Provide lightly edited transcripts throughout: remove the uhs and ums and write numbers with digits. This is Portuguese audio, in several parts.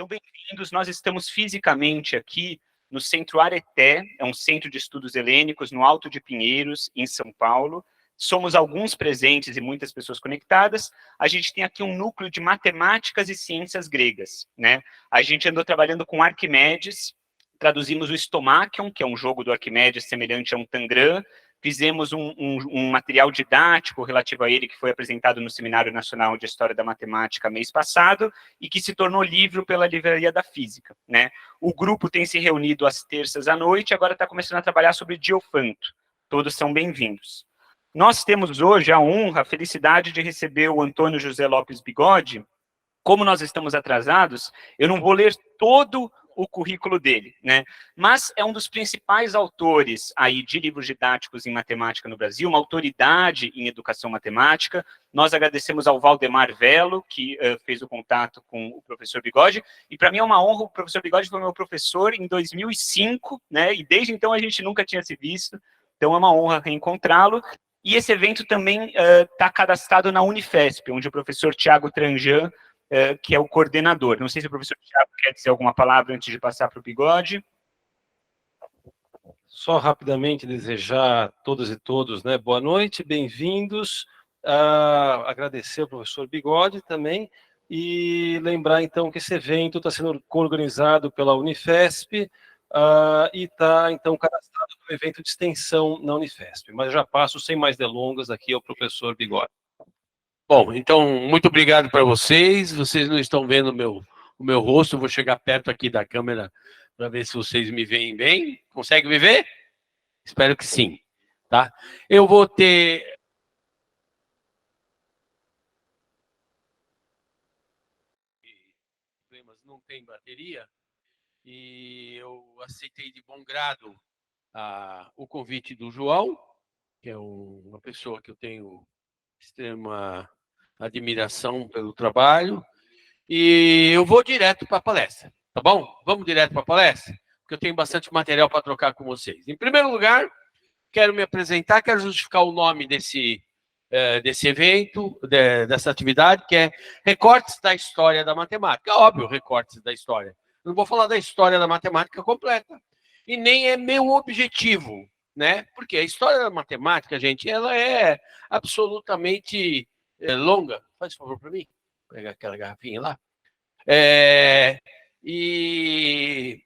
Então, bem-vindos. Nós estamos fisicamente aqui no Centro Areté, é um centro de estudos helênicos no Alto de Pinheiros, em São Paulo. Somos alguns presentes e muitas pessoas conectadas. A gente tem aqui um núcleo de matemáticas e ciências gregas, né? A gente andou trabalhando com Arquimedes, traduzimos o Stomachion, que é um jogo do Arquimedes semelhante a um Tangram, fizemos um material didático relativo a ele, que foi apresentado no Seminário Nacional de História da Matemática mês passado, e que se tornou livro pela Livraria da Física, né? O grupo tem se reunido às terças à noite, agora está começando a trabalhar sobre Diofanto. Todos são bem-vindos. Nós temos hoje a honra, a felicidade de receber o Antônio José Lopes Bigode. Como nós estamos atrasados, eu não vou ler todo o currículo dele, né? Mas é um dos principais autores aí de livros didáticos em matemática no Brasil, uma autoridade em educação matemática. Nós agradecemos ao Valdemar Velo, que fez o contato com o professor Bigode, e para mim é uma honra, o professor Bigode foi meu professor em 2005, né? E desde então a gente nunca tinha se visto, então é uma honra reencontrá-lo. E esse evento também está cadastrado na Unifesp, onde o professor Tiago Tranjan, que é o coordenador. Não sei se o professor Thiago quer dizer alguma palavra antes de passar para o Bigode. Só rapidamente desejar a todas e todos, né, boa noite, bem-vindos. Agradecer ao professor Bigode também e lembrar, então, que esse evento está sendo organizado pela Unifesp e está, então, cadastrado como evento de extensão na Unifesp. Mas já passo, sem mais delongas, aqui ao professor Bigode. Bom, então, muito obrigado para vocês. Vocês não estão vendo o meu rosto, eu vou chegar perto aqui da câmera para ver se vocês me veem bem. Consegue me ver? Espero que sim, tá? Eu vou ter... Não tem bateria e eu aceitei de bom grado o convite do João, que é uma pessoa que eu tenho extrema admiração pelo trabalho. E eu vou direto para a palestra, tá bom? Vamos direto para a palestra, porque eu tenho bastante material para trocar com vocês. Em primeiro lugar, quero me apresentar, quero justificar o nome desse evento, dessa atividade, que é Recortes da História da Matemática. Óbvio, recortes da história. Eu não vou falar da história da matemática completa. E nem é meu objetivo, né? Porque a história da matemática, gente, ela é absolutamente longa. Faz favor para mim. Pegar aquela garrafinha lá. E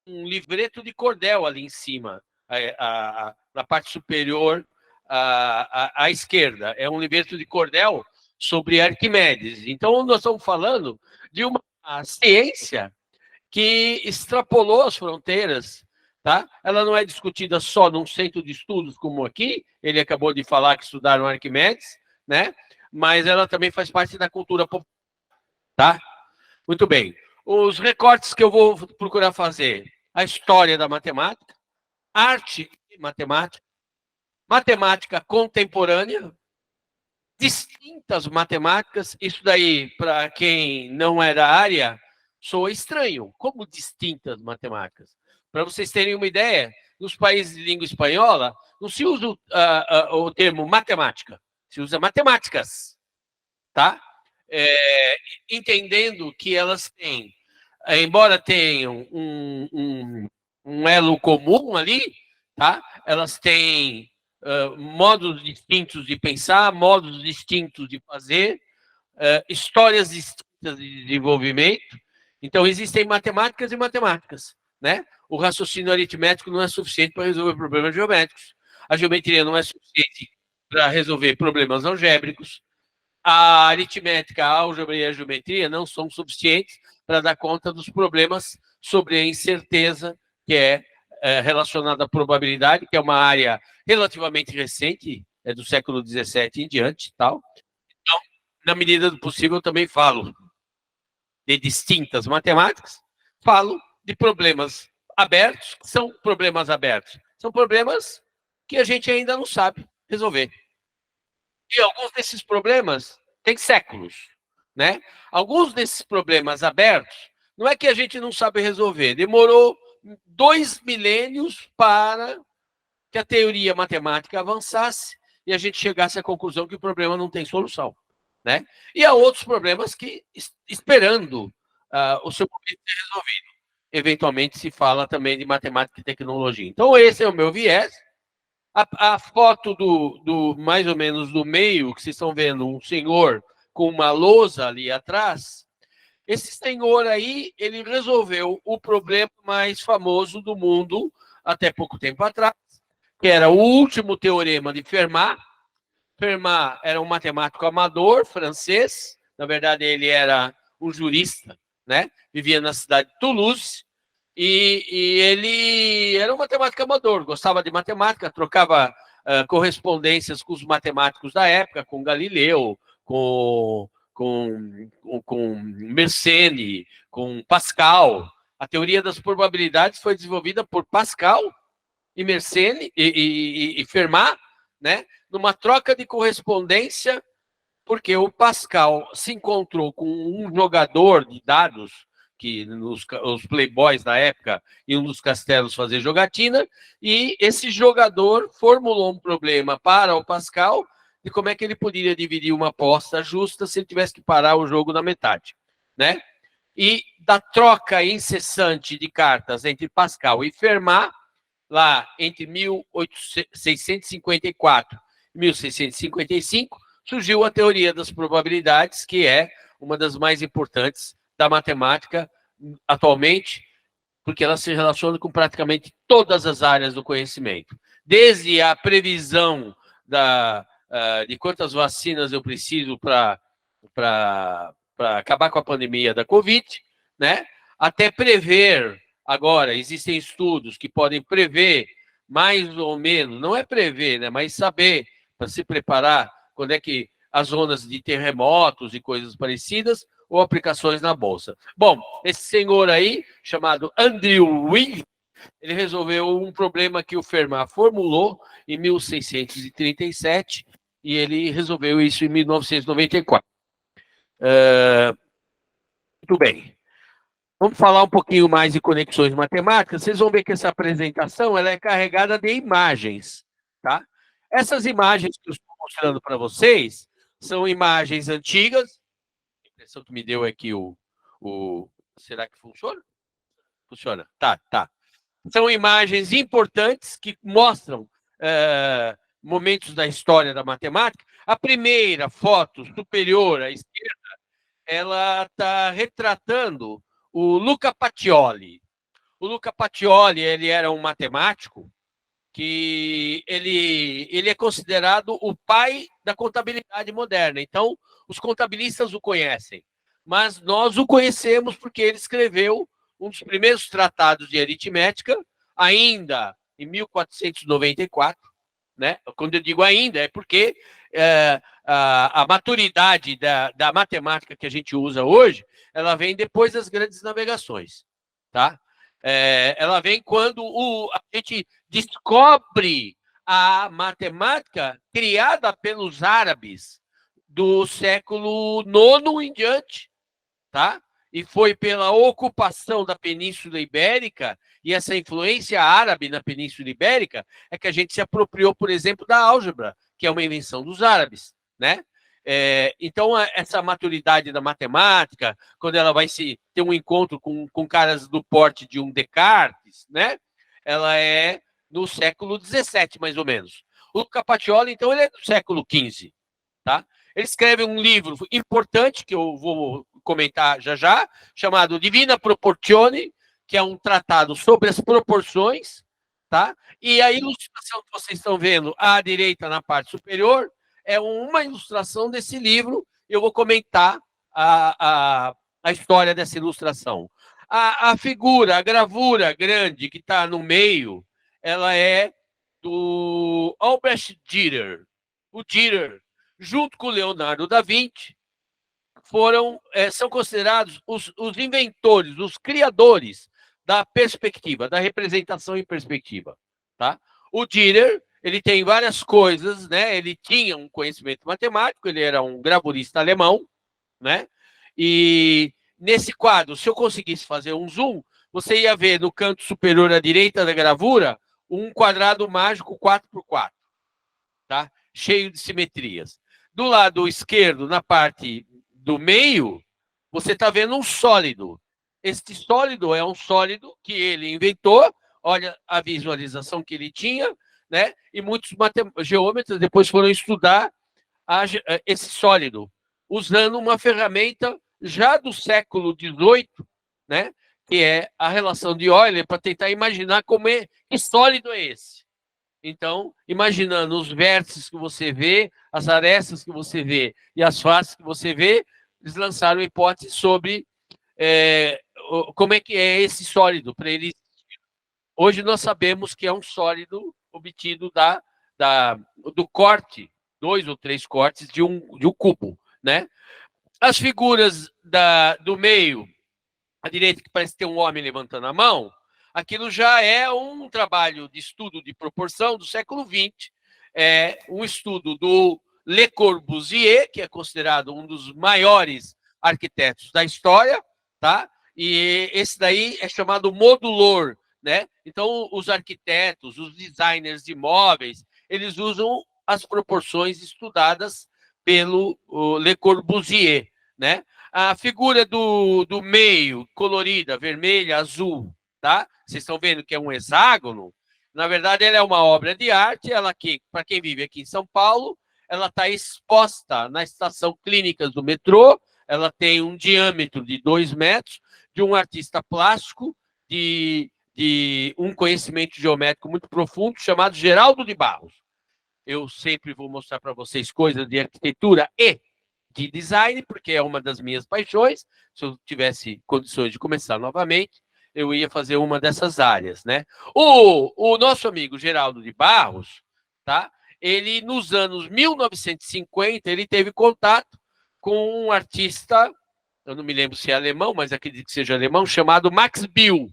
um livreto de cordel ali em cima, na parte superior à esquerda. É um livreto de cordel sobre Arquimedes. Então, nós estamos falando de uma ciência que extrapolou as fronteiras, tá? Ela não é discutida só num centro de estudos como aqui, ele acabou de falar que estudaram Arquimedes, né? Mas ela também faz parte da cultura popular, tá? Muito bem. Os recortes que eu vou procurar fazer: a história da matemática, arte e matemática, matemática contemporânea, distintas matemáticas. Isso daí, para quem não é da área, soa estranho. Como distintas matemáticas? Para vocês terem uma ideia, nos países de língua espanhola, não se usa o termo matemática, se usa matemáticas, tá? Entendendo que elas têm, embora tenham um elo comum ali, tá? Elas têm modos distintos de pensar, modos distintos de fazer, histórias distintas de desenvolvimento. Então, existem matemáticas e matemáticas, né? O raciocínio aritmético não é suficiente para resolver problemas geométricos. A geometria não é suficiente para resolver problemas algébricos. A aritmética, a álgebra e a geometria não são suficientes para dar conta dos problemas sobre a incerteza, que é relacionada à probabilidade, que é uma área relativamente recente, é do século XVII em diante, tal. Então, na medida do possível, eu também falo de distintas matemáticas, falo de problemas abertos, que são problemas abertos. São problemas que a gente ainda não sabe resolver. E alguns desses problemas têm séculos, né? Alguns desses problemas abertos, não é que a gente não sabe resolver, demorou 2 milênios para que a teoria matemática avançasse e a gente chegasse à conclusão que o problema não tem solução, né? E há outros problemas que, esperando o seu momento ser resolvido, eventualmente se fala também de matemática e tecnologia. Então, esse é o meu viés. A foto do mais ou menos do meio, que vocês estão vendo, um senhor com uma lousa ali atrás, esse senhor aí, ele resolveu o problema mais famoso do mundo até pouco tempo atrás, que era o último teorema de Fermat. Fermat era um matemático amador francês, na verdade ele era um jurista, né? Vivia na cidade de Toulouse, e ele era um matemático amador, gostava de matemática, trocava correspondências com os matemáticos da época, com Galileu, com Mersenne, com Pascal. A teoria das probabilidades foi desenvolvida por Pascal e Mersenne e Fermat, né, numa troca de correspondência, porque o Pascal se encontrou com um jogador de dados que os playboys da época iam nos castelos fazer jogatina, e esse jogador formulou um problema para o Pascal de como é que ele poderia dividir uma aposta justa se ele tivesse que parar o jogo na metade, né? E da troca incessante de cartas entre Pascal e Fermat, lá entre 1654 e 1655, surgiu a teoria das probabilidades, que é uma das mais importantes da matemática atualmente, porque ela se relaciona com praticamente todas as áreas do conhecimento. Desde a previsão de quantas vacinas eu preciso para acabar com a pandemia da Covid, né? Até prever, agora, existem estudos que podem prever mais ou menos, não é prever, né? Mas saber, para se preparar, quando é que as zonas de terremotos e coisas parecidas, ou aplicações na bolsa. Bom, esse senhor aí, chamado Andrew Will, ele resolveu um problema que o Fermat formulou em 1637 e ele resolveu isso em 1994. Muito bem. Vamos falar um pouquinho mais de conexões matemáticas. Vocês vão ver que essa apresentação ela é carregada de imagens, tá? Essas imagens que eu estou mostrando para vocês são imagens antigas. A impressão que me deu é que será que funciona? Funciona. Tá. São imagens importantes que mostram momentos da história da matemática. A primeira foto superior à esquerda, ela está retratando o Luca Pacioli. O Luca Pacioli, ele era um matemático que ele é considerado o pai da contabilidade moderna. Então, os contabilistas o conhecem, mas nós o conhecemos porque ele escreveu um dos primeiros tratados de aritmética, ainda em 1494, né? Quando eu digo ainda, é porque a maturidade da matemática que a gente usa hoje, ela vem depois das grandes navegações, tá? Ela vem quando a gente descobre a matemática criada pelos árabes do século IX em diante, tá? E foi pela ocupação da Península Ibérica e essa influência árabe na Península Ibérica é que a gente se apropriou, por exemplo, da álgebra, que é uma invenção dos árabes, né? Então, essa maturidade da matemática, quando ela vai ter um encontro com caras do porte de um Descartes, né? Ela é no século XVII, mais ou menos. O Luca Pacioli, então, ele é do século XV, tá? Ele escreve um livro importante, que eu vou comentar já, chamado Divina Proporzione, que é um tratado sobre as proporções, tá? E a ilustração que vocês estão vendo à direita na parte superior é uma ilustração desse livro. Eu vou comentar a história dessa ilustração. A figura, a gravura grande que está no meio, ela é do Albrecht Dürer. O Dürer, junto com o Leonardo da Vinci, são considerados os inventores, os criadores da perspectiva, da representação em perspectiva. Tá? O Dürer, ele tem várias coisas, né? Ele tinha um conhecimento matemático, ele era um gravurista alemão, né? E nesse quadro, se eu conseguisse fazer um zoom, você ia ver no canto superior à direita da gravura um quadrado mágico 4x4, tá? Cheio de simetrias. Do lado esquerdo, na parte do meio, você está vendo um sólido. Este sólido é um sólido que ele inventou, olha a visualização que ele tinha, né? E muitos geômetras depois foram estudar esse sólido, usando uma ferramenta já do século XVIII, né? Que é a relação de Euler, para tentar imaginar que sólido é esse. Então, imaginando os vértices que você vê, as arestas que você vê e as faces que você vê, eles lançaram hipóteses sobre como é que é esse sólido para ele. Hoje nós sabemos que é um sólido obtido do corte, 2 ou 3 cortes de um cubo, né? As figuras do meio, à direita, que parece ter um homem levantando a mão, aquilo já é um trabalho de estudo de proporção do século XX, é um estudo do Le Corbusier, que é considerado um dos maiores arquitetos da história, tá? E esse daí é chamado modulor, né? Então, os arquitetos, os designers de móveis, eles usam as proporções estudadas pelo Le Corbusier, né? A figura do meio, colorida, vermelha, azul, tá? Vocês estão vendo que é um hexágono. Na verdade, ela é uma obra de arte, ela que, para quem vive aqui em São Paulo, ela está exposta na estação Clínicas do metrô, ela tem um diâmetro de 2 metros, de um artista plástico, de um conhecimento geométrico muito profundo, chamado Geraldo de Barros. Eu sempre vou mostrar para vocês coisas de arquitetura e de design, porque é uma das minhas paixões. Se eu tivesse condições de começar novamente, eu ia fazer uma dessas áreas, né? O nosso amigo Geraldo de Barros, tá? Ele, nos anos 1950, ele teve contato com um artista, eu não me lembro se é alemão, mas acredito que seja alemão, chamado Max Bill.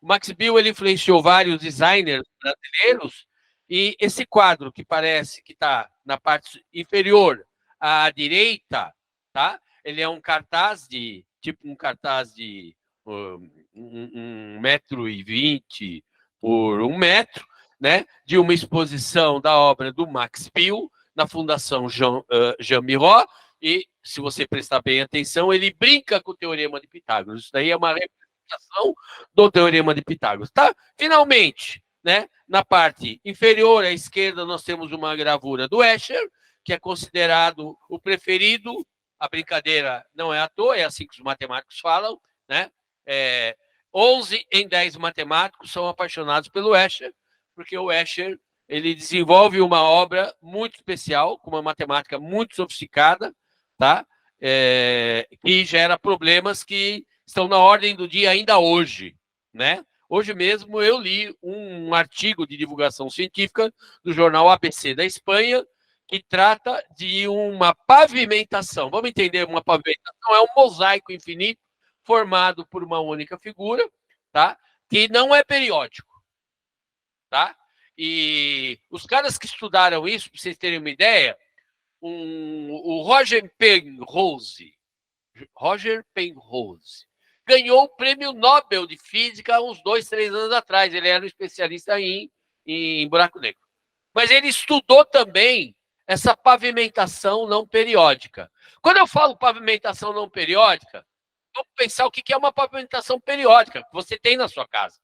O Max Bill, ele influenciou vários designers brasileiros, e esse quadro que parece que está na parte inferior à direita, tá? Ele é um cartaz tipo um cartaz de 1,20 m por 1 metro, né? De uma exposição da obra do Max Bill na Fundação Jean Miró, e se você prestar bem atenção, ele brinca com o Teorema de Pitágoras. Isso daí é uma representação do Teorema de Pitágoras, tá? Finalmente, né? Na parte inferior à esquerda, nós temos uma gravura do Escher, que é considerado o preferido. A brincadeira não é à toa, é assim que os matemáticos falam, né? 11 em 10 matemáticos são apaixonados pelo Escher, porque o Escher ele desenvolve uma obra muito especial, com uma matemática muito sofisticada, tá? Que gera problemas que estão na ordem do dia ainda hoje, né? Hoje mesmo eu li um artigo de divulgação científica do jornal ABC da Espanha, que trata de uma pavimentação. Vamos entender, uma pavimentação é um mosaico infinito formado por uma única figura, tá? Que não é periódico, tá? E os caras que estudaram isso, para vocês terem uma ideia, o Roger Penrose ganhou o prêmio Nobel de Física há uns 2, 3 anos atrás. Ele era um especialista em buraco negro. Mas ele estudou também essa pavimentação não periódica. Quando eu falo pavimentação não periódica, vamos pensar o que é uma pavimentação periódica que você tem na sua casa.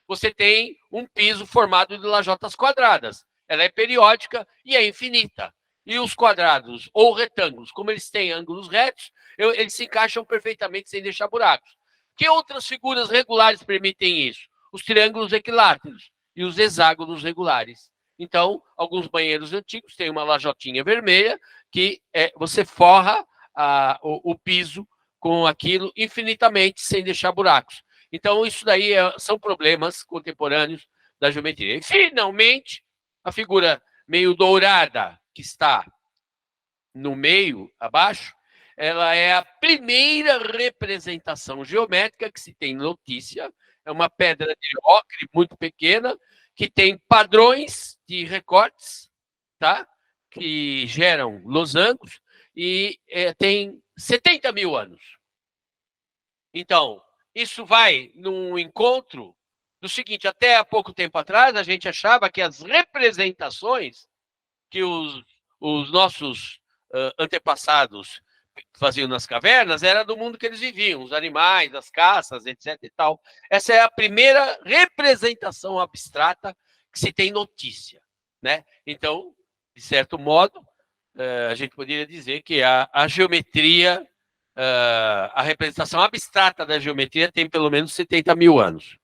Você tem um piso formado de lajotas quadradas. Ela é periódica e é infinita. E os quadrados ou retângulos, como eles têm ângulos retos, eles se encaixam perfeitamente sem deixar buracos. Que outras figuras regulares permitem isso? Os triângulos equiláteros e os hexágonos regulares. Então, alguns banheiros antigos têm uma lajotinha vermelha que você forra o piso com aquilo infinitamente sem deixar buracos. Então, isso daí são problemas contemporâneos da geometria. E, finalmente, a figura meio dourada, que está no meio, abaixo, ela é a primeira representação geométrica que se tem notícia. É uma pedra de ocre muito pequena, que tem padrões de recortes, tá? Que geram losangos, e tem 70 mil anos. Então, isso vai num encontro do seguinte: até há pouco tempo atrás, a gente achava que as representações que os nossos antepassados faziam nas cavernas era do mundo que eles viviam, os animais, as caças, etc. e tal. Essa é a primeira representação abstrata que se tem notícia, né? Então, de certo modo, a gente poderia dizer que a geometria, a representação abstrata da geometria tem pelo menos 70 mil anos.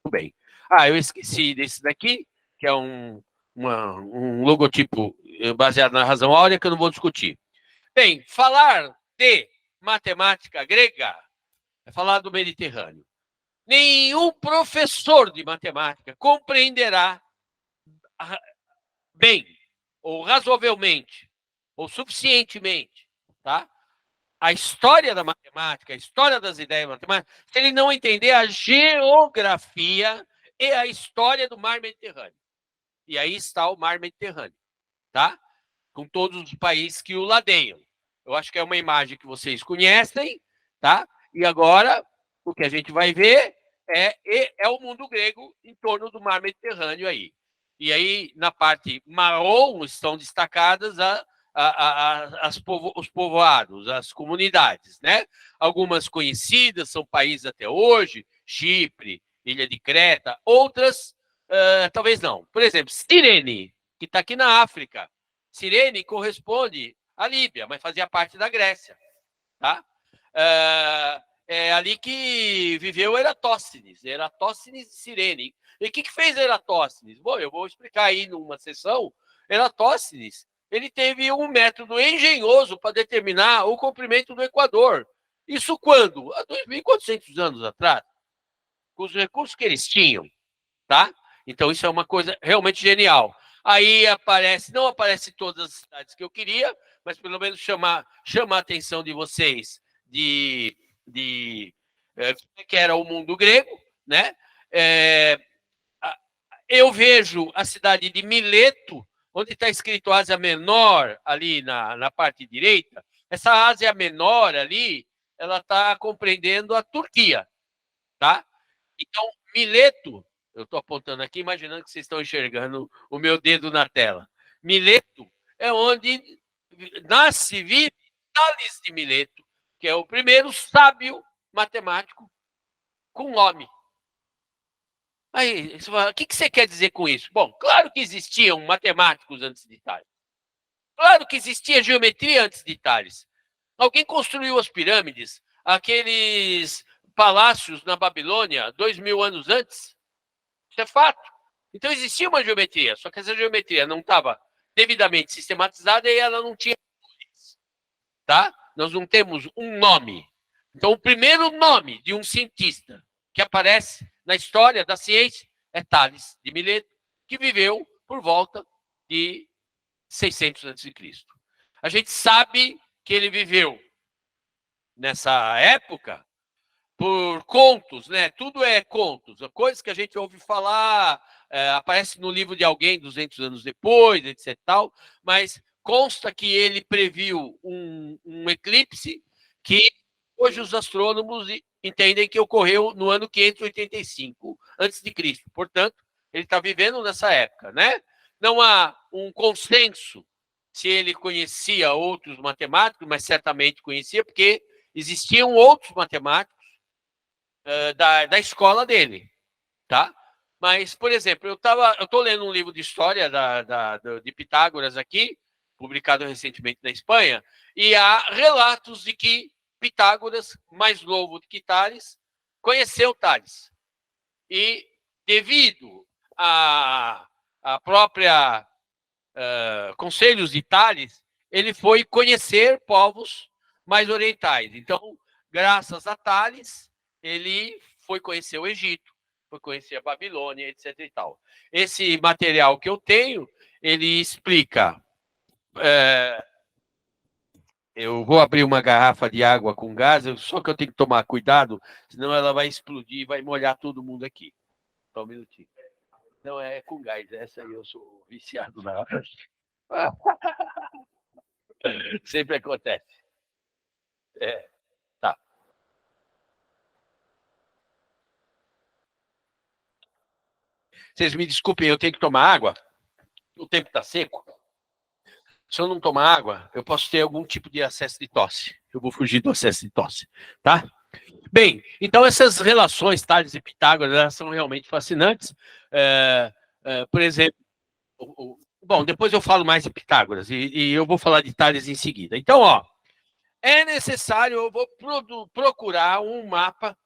Muito bem. Eu esqueci desse daqui, que é um logotipo baseado na razão áurea, que eu não vou discutir. Bem, falar de matemática grega é falar do Mediterrâneo. Nenhum professor de matemática compreenderá bem, ou razoavelmente, ou suficientemente, tá? A história da matemática, a história das ideias matemáticas, se ele não entender a geografia e a história do mar Mediterrâneo. E aí está o mar Mediterrâneo, tá? Com todos os países que o ladeiam. Eu acho que é uma imagem que vocês conhecem, tá? E agora, o que a gente vai ver é o mundo grego em torno do mar Mediterrâneo aí. E aí, na parte marrom, estão destacadas os povoados, as comunidades, né? Algumas conhecidas, são países até hoje, Chipre, Ilha de Creta, outras, talvez não. Por exemplo, Cirene, que está aqui na África. Cirene corresponde à Líbia, mas fazia parte da Grécia, tá? É ali que viveu Eratóstenes de Cirene. E o que fez Eratóstenes? Bom, eu vou explicar aí numa sessão. Eratóstenes, ele teve um método engenhoso para determinar o comprimento do Equador. Isso quando? Há 2.400 anos atrás, com os recursos que eles tinham, tá? Então, isso é uma coisa realmente genial. Aí não aparece todas as cidades que eu queria, mas pelo menos chama a atenção de vocês de que era o mundo grego, né? Eu vejo a cidade de Mileto, onde está escrito Ásia Menor, ali na parte direita. Essa Ásia Menor ali, ela está compreendendo a Turquia, tá? Então, Mileto, eu estou apontando aqui, imaginando que vocês estão enxergando o meu dedo na tela. Mileto é onde vive Tales de Mileto, que é o primeiro sábio matemático com nome. Aí, o que você quer dizer com isso? Bom, claro que existiam matemáticos antes de Tales. Claro que existia geometria antes de Tales. Alguém construiu as pirâmides, aqueles palácios na Babilônia 2000 anos antes. Isso é fato. Então existia uma geometria, só que essa geometria não estava devidamente sistematizada e ela não tinha nomes, tá? Nós não temos um nome. Então o primeiro nome de um cientista que aparece na história da ciência é Tales de Mileto, que viveu por volta de 600 a.C. A gente sabe que ele viveu nessa época por contos, né? Tudo é contos, coisas que a gente ouve falar, aparece no livro de alguém 200 anos depois, etc. Tal, mas consta que ele previu um eclipse que hoje os astrônomos entendem que ocorreu no ano 585 a.C. Portanto, ele está vivendo nessa época, né? Não há um consenso se ele conhecia outros matemáticos, mas certamente conhecia, porque existiam outros matemáticos da escola dele, tá? Mas, por exemplo, eu estou lendo um livro de história de Pitágoras aqui, publicado recentemente na Espanha, e há relatos de que Pitágoras, mais novo do que Tales, conheceu Tales. E, devido a própria conselhos de Tales, ele foi conhecer povos mais orientais. Então, graças a Tales, ele foi conhecer o Egito, foi conhecer a Babilônia, etc. e tal. Esse material que eu tenho, ele explica. Eu vou abrir uma garrafa de água com gás, só que eu tenho que tomar cuidado, senão ela vai explodir e vai molhar todo mundo aqui. Só um minutinho. Não, é com gás, essa aí eu sou viciado na hora. Sempre acontece. Tá. Vocês me desculpem, eu tenho que tomar água. O tempo está seco. Se eu não tomar água, eu posso ter algum tipo de acesso de tosse. Eu vou fugir do acesso de tosse, tá? Bem, então essas relações, Tales e Pitágoras, elas são realmente fascinantes. Por exemplo, bom, depois eu falo mais de Pitágoras e eu vou falar de Tales em seguida. Então, ó, é necessário, eu vou procurar um mapa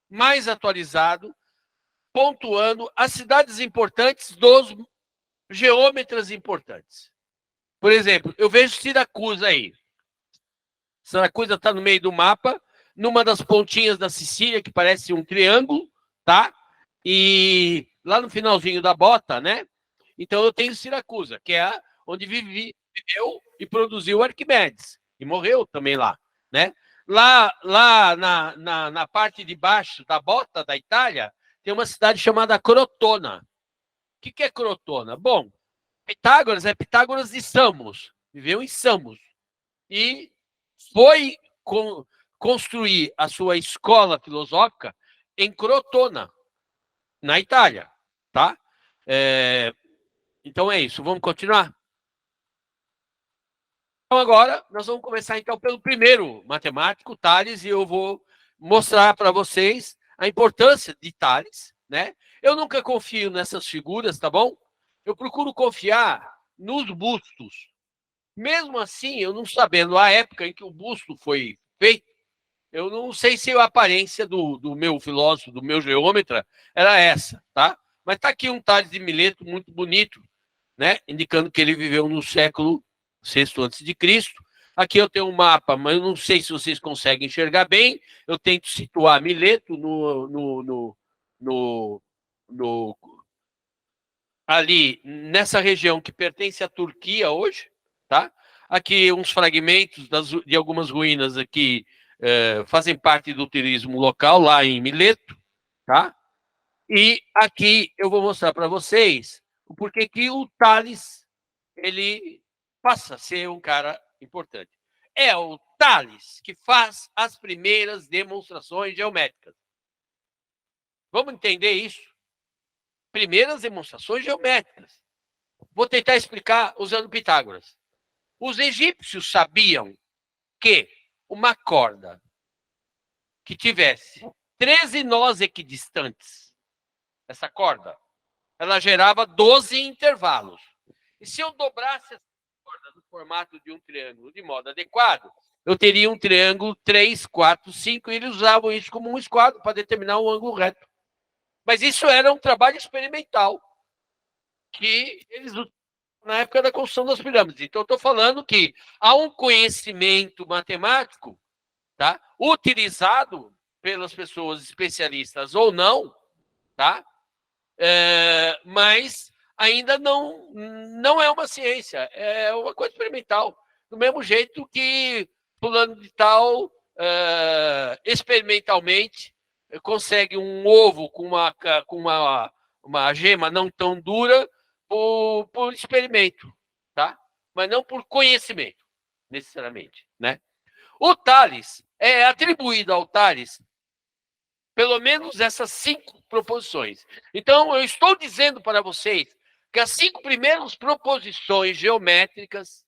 mais atualizado, pontuando as cidades importantes dos geômetras importantes. Por exemplo, eu vejo Siracusa aí. Siracusa está no meio do mapa, numa das pontinhas da Sicília, que parece um triângulo, tá? E lá no finalzinho da bota, né? Então eu tenho Siracusa, que é onde viveu e produziu Arquimedes. E morreu também lá, né? Lá na parte de baixo da bota da Itália, tem uma cidade chamada Crotona. O que é Crotona? Bom, Pitágoras é Pitágoras de Samos, viveu em Samos. E foi construir a sua escola filosófica em Crotona, na Itália, tá? Então é isso, vamos continuar? Então agora nós vamos começar então pelo primeiro matemático, Tales, e eu vou mostrar para vocês a importância de Tales, né? Eu nunca confio nessas figuras, tá bom? Eu procuro confiar nos bustos. Mesmo assim, eu não sabendo a época em que o busto foi feito, eu não sei se a aparência do meu filósofo, do meu geômetra, era essa, tá? Mas está aqui um Tales de Mileto muito bonito, né? Indicando que ele viveu no século VI a.C. Aqui eu tenho um mapa, mas eu não sei se vocês conseguem enxergar bem. Eu tento situar Mileto ali nessa região que pertence à Turquia hoje, tá? Aqui uns fragmentos de algumas ruínas aqui fazem parte do turismo local lá em Mileto, tá? E aqui eu vou mostrar para vocês o porquê que o Tales ele passa a ser um cara importante. É o Tales que faz as primeiras demonstrações geométricas. Vamos entender isso? Primeiras demonstrações geométricas. Vou tentar explicar usando Pitágoras. Os egípcios sabiam que uma corda que tivesse 13 nós equidistantes, essa corda, ela gerava 12 intervalos. E se eu dobrasse essa corda no formato de um triângulo de modo adequado, eu teria um triângulo 3, 4, 5, e eles usavam isso como um esquadro para determinar um ângulo reto. Mas isso era um trabalho experimental que eles usavam na época da construção das pirâmides. Então, eu estou falando que há um conhecimento matemático, tá, utilizado pelas pessoas especialistas ou não, tá, mas ainda não é uma ciência, é uma coisa experimental. Do mesmo jeito que fulano de tal, experimentalmente, consegue um ovo com uma gema não tão dura por experimento, tá? Mas não por conhecimento, necessariamente, né? O Tales é atribuído ao Tales pelo menos essas 5 proposições. Então, eu estou dizendo para vocês que as 5 primeiras proposições geométricas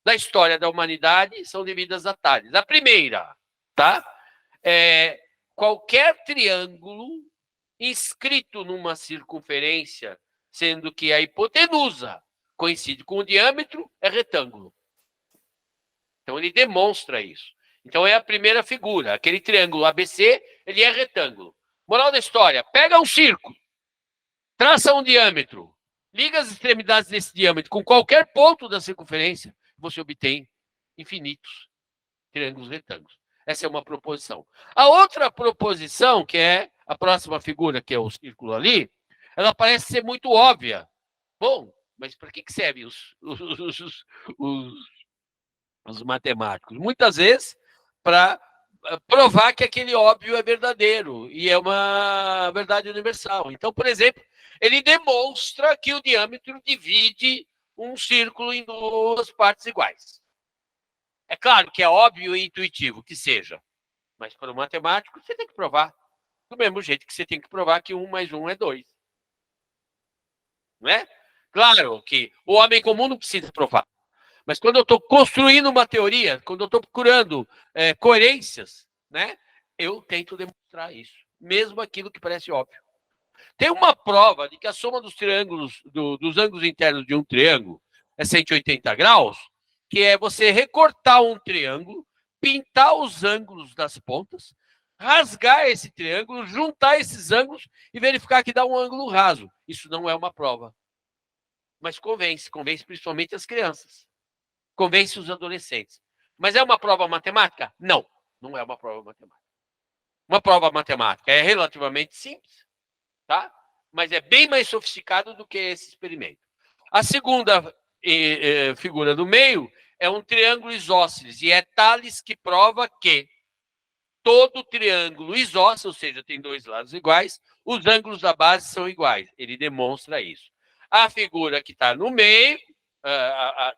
da história da humanidade são devidas a Tales. A primeira, tá? É qualquer triângulo inscrito numa circunferência, sendo que a hipotenusa coincide com o diâmetro, é retângulo. Então, ele demonstra isso. Então, é a primeira figura. Aquele triângulo ABC, ele é retângulo. Moral da história, pega um círculo, traça um diâmetro, liga as extremidades desse diâmetro com qualquer ponto da circunferência, você obtém infinitos triângulos retângulos. Essa é uma proposição. A outra proposição, que é a próxima figura, que é o círculo ali, ela parece ser muito óbvia. Bom, mas para que servem os matemáticos? Muitas vezes para provar que aquele óbvio é verdadeiro e é uma verdade universal. Então, por exemplo, ele demonstra que o diâmetro divide um círculo em 2 partes iguais. É claro que é óbvio e intuitivo que seja, mas para o matemático você tem que provar. Do mesmo jeito que você tem que provar que 1 mais 1 é 2. Não é? Claro que o homem comum não precisa provar. Mas quando eu estou construindo uma teoria, quando eu estou procurando coerências, né, eu tento demonstrar isso, mesmo aquilo que parece óbvio. Tem uma prova de que a soma dos triângulos, dos ângulos internos de um triângulo é 180 graus, que é você recortar um triângulo, pintar os ângulos das pontas, rasgar esse triângulo, juntar esses ângulos e verificar que dá um ângulo raso. Isso não é uma prova. Mas convence principalmente as crianças. Convence os adolescentes. Mas é uma prova matemática? Não, não é uma prova matemática. Uma prova matemática é relativamente simples, tá? Mas é bem mais sofisticado do que esse experimento. A segunda figura do meio é um triângulo isósceles, e é Tales que prova que todo triângulo isósceles, ou seja, tem 2 lados iguais, os ângulos da base são iguais. Ele demonstra isso. A figura que está no meio,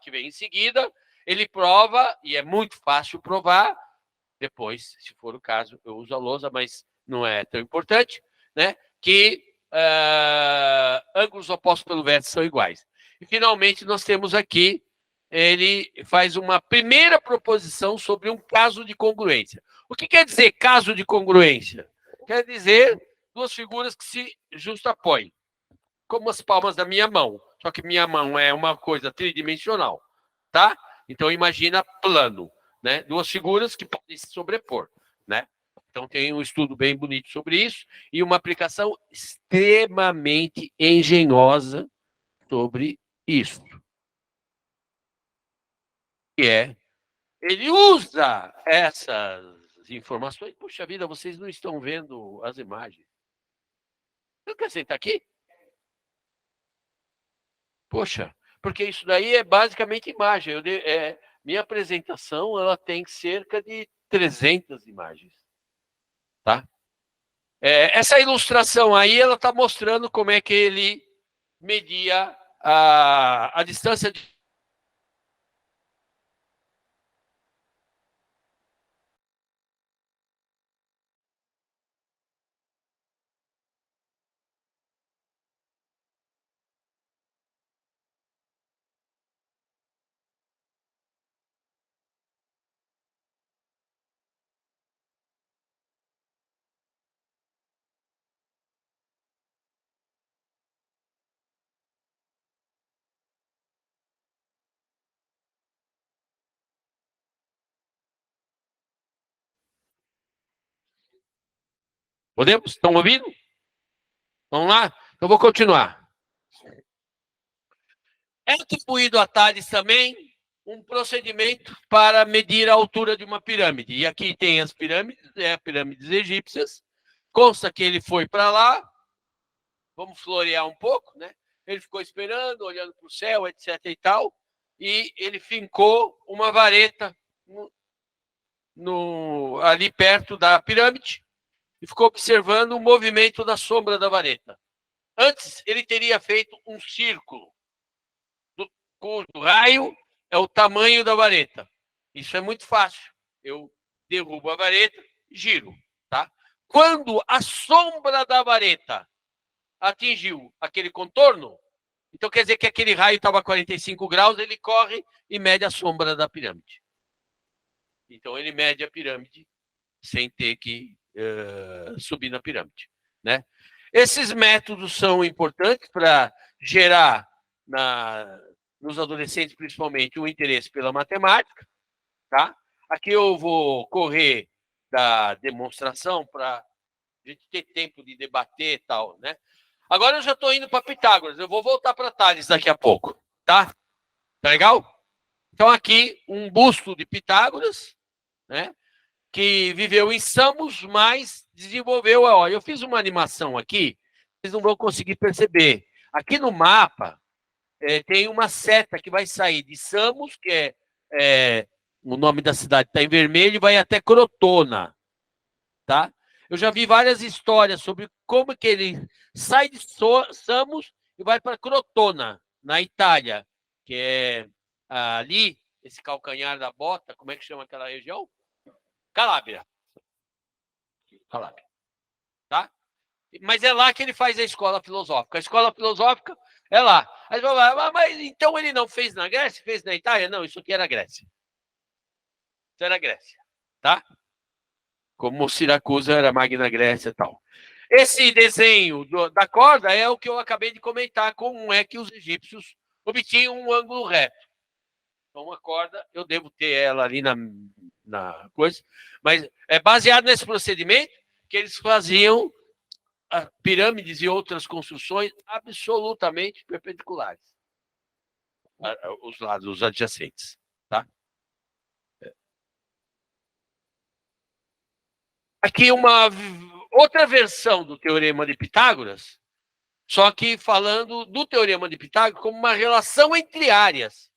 que vem em seguida, ele prova, e é muito fácil provar, depois, se for o caso, eu uso a lousa, mas não é tão importante, né? Que ângulos opostos pelo vértice são iguais. E, finalmente, nós temos aqui, ele faz uma primeira proposição sobre um caso de congruência. O que quer dizer caso de congruência? Quer dizer 2 figuras que se justapõem, como as palmas da minha mão. Só que minha mão é uma coisa tridimensional, tá? Então, imagina plano, né? 2 figuras que podem se sobrepor, né? Então, tem um estudo bem bonito sobre isso e uma aplicação extremamente engenhosa sobre isso. Que é, ele usa essas informações. Puxa vida, vocês não estão vendo as imagens. Não quer sentar aqui? Poxa, porque isso daí é basicamente imagem. Minha apresentação ela tem cerca de 300 imagens, tá? Essa ilustração aí ela está mostrando como é que ele media a distância de Podemos? Estão ouvindo? Vamos lá? Então, vou continuar. É atribuído a Tales também um procedimento para medir a altura de uma pirâmide. E aqui tem as pirâmides, pirâmides egípcias. Consta que ele foi para lá. Vamos florear um pouco, né? Ele ficou esperando, olhando para o céu, etc. e tal. E ele fincou uma vareta ali perto da pirâmide e ficou observando o movimento da sombra da vareta. Antes, ele teria feito um círculo, cujo raio é o tamanho da vareta. Isso é muito fácil. Eu derrubo a vareta e giro. Tá? Quando a sombra da vareta atingiu aquele contorno, então quer dizer que aquele raio estava a 45 graus, ele corre e mede a sombra da pirâmide. Então, ele mede a pirâmide sem ter que subir na pirâmide. Né? Esses métodos são importantes para gerar nos adolescentes, principalmente, o interesse pela matemática. Tá? Aqui eu vou correr da demonstração para a gente ter tempo de debater e tal. Né? Agora eu já estou indo para Pitágoras. Eu vou voltar para Tales daqui a pouco. Tá legal? Então, aqui, um busto de Pitágoras, né? Que viveu em Samos, mas desenvolveu. Olha, eu fiz uma animação aqui, vocês não vão conseguir perceber. Aqui no mapa tem uma seta que vai sair de Samos, que o nome da cidade está em vermelho, e vai até Crotona. Tá? Eu já vi várias histórias sobre como que ele sai de Samos e vai para Crotona, na Itália, que é ali, esse calcanhar da bota, como é que chama aquela região? Calábria. Tá? Mas é lá que ele faz a escola filosófica. A escola filosófica é lá. Aí você fala, mas então ele não fez na Grécia? Fez na Itália? Não, isso aqui era Grécia. Isso era Grécia. Tá? Como Siracusa era Magna Grécia e tal. Esse desenho da corda é o que eu acabei de comentar, como é que os egípcios obtinham um ângulo reto. Então, uma corda, eu devo ter ela ali na coisa, mas é baseado nesse procedimento que eles faziam pirâmides e outras construções absolutamente perpendiculares. Os lados adjacentes. Tá? Aqui uma outra versão do Teorema de Pitágoras, só que falando do Teorema de Pitágoras como uma relação entre áreas.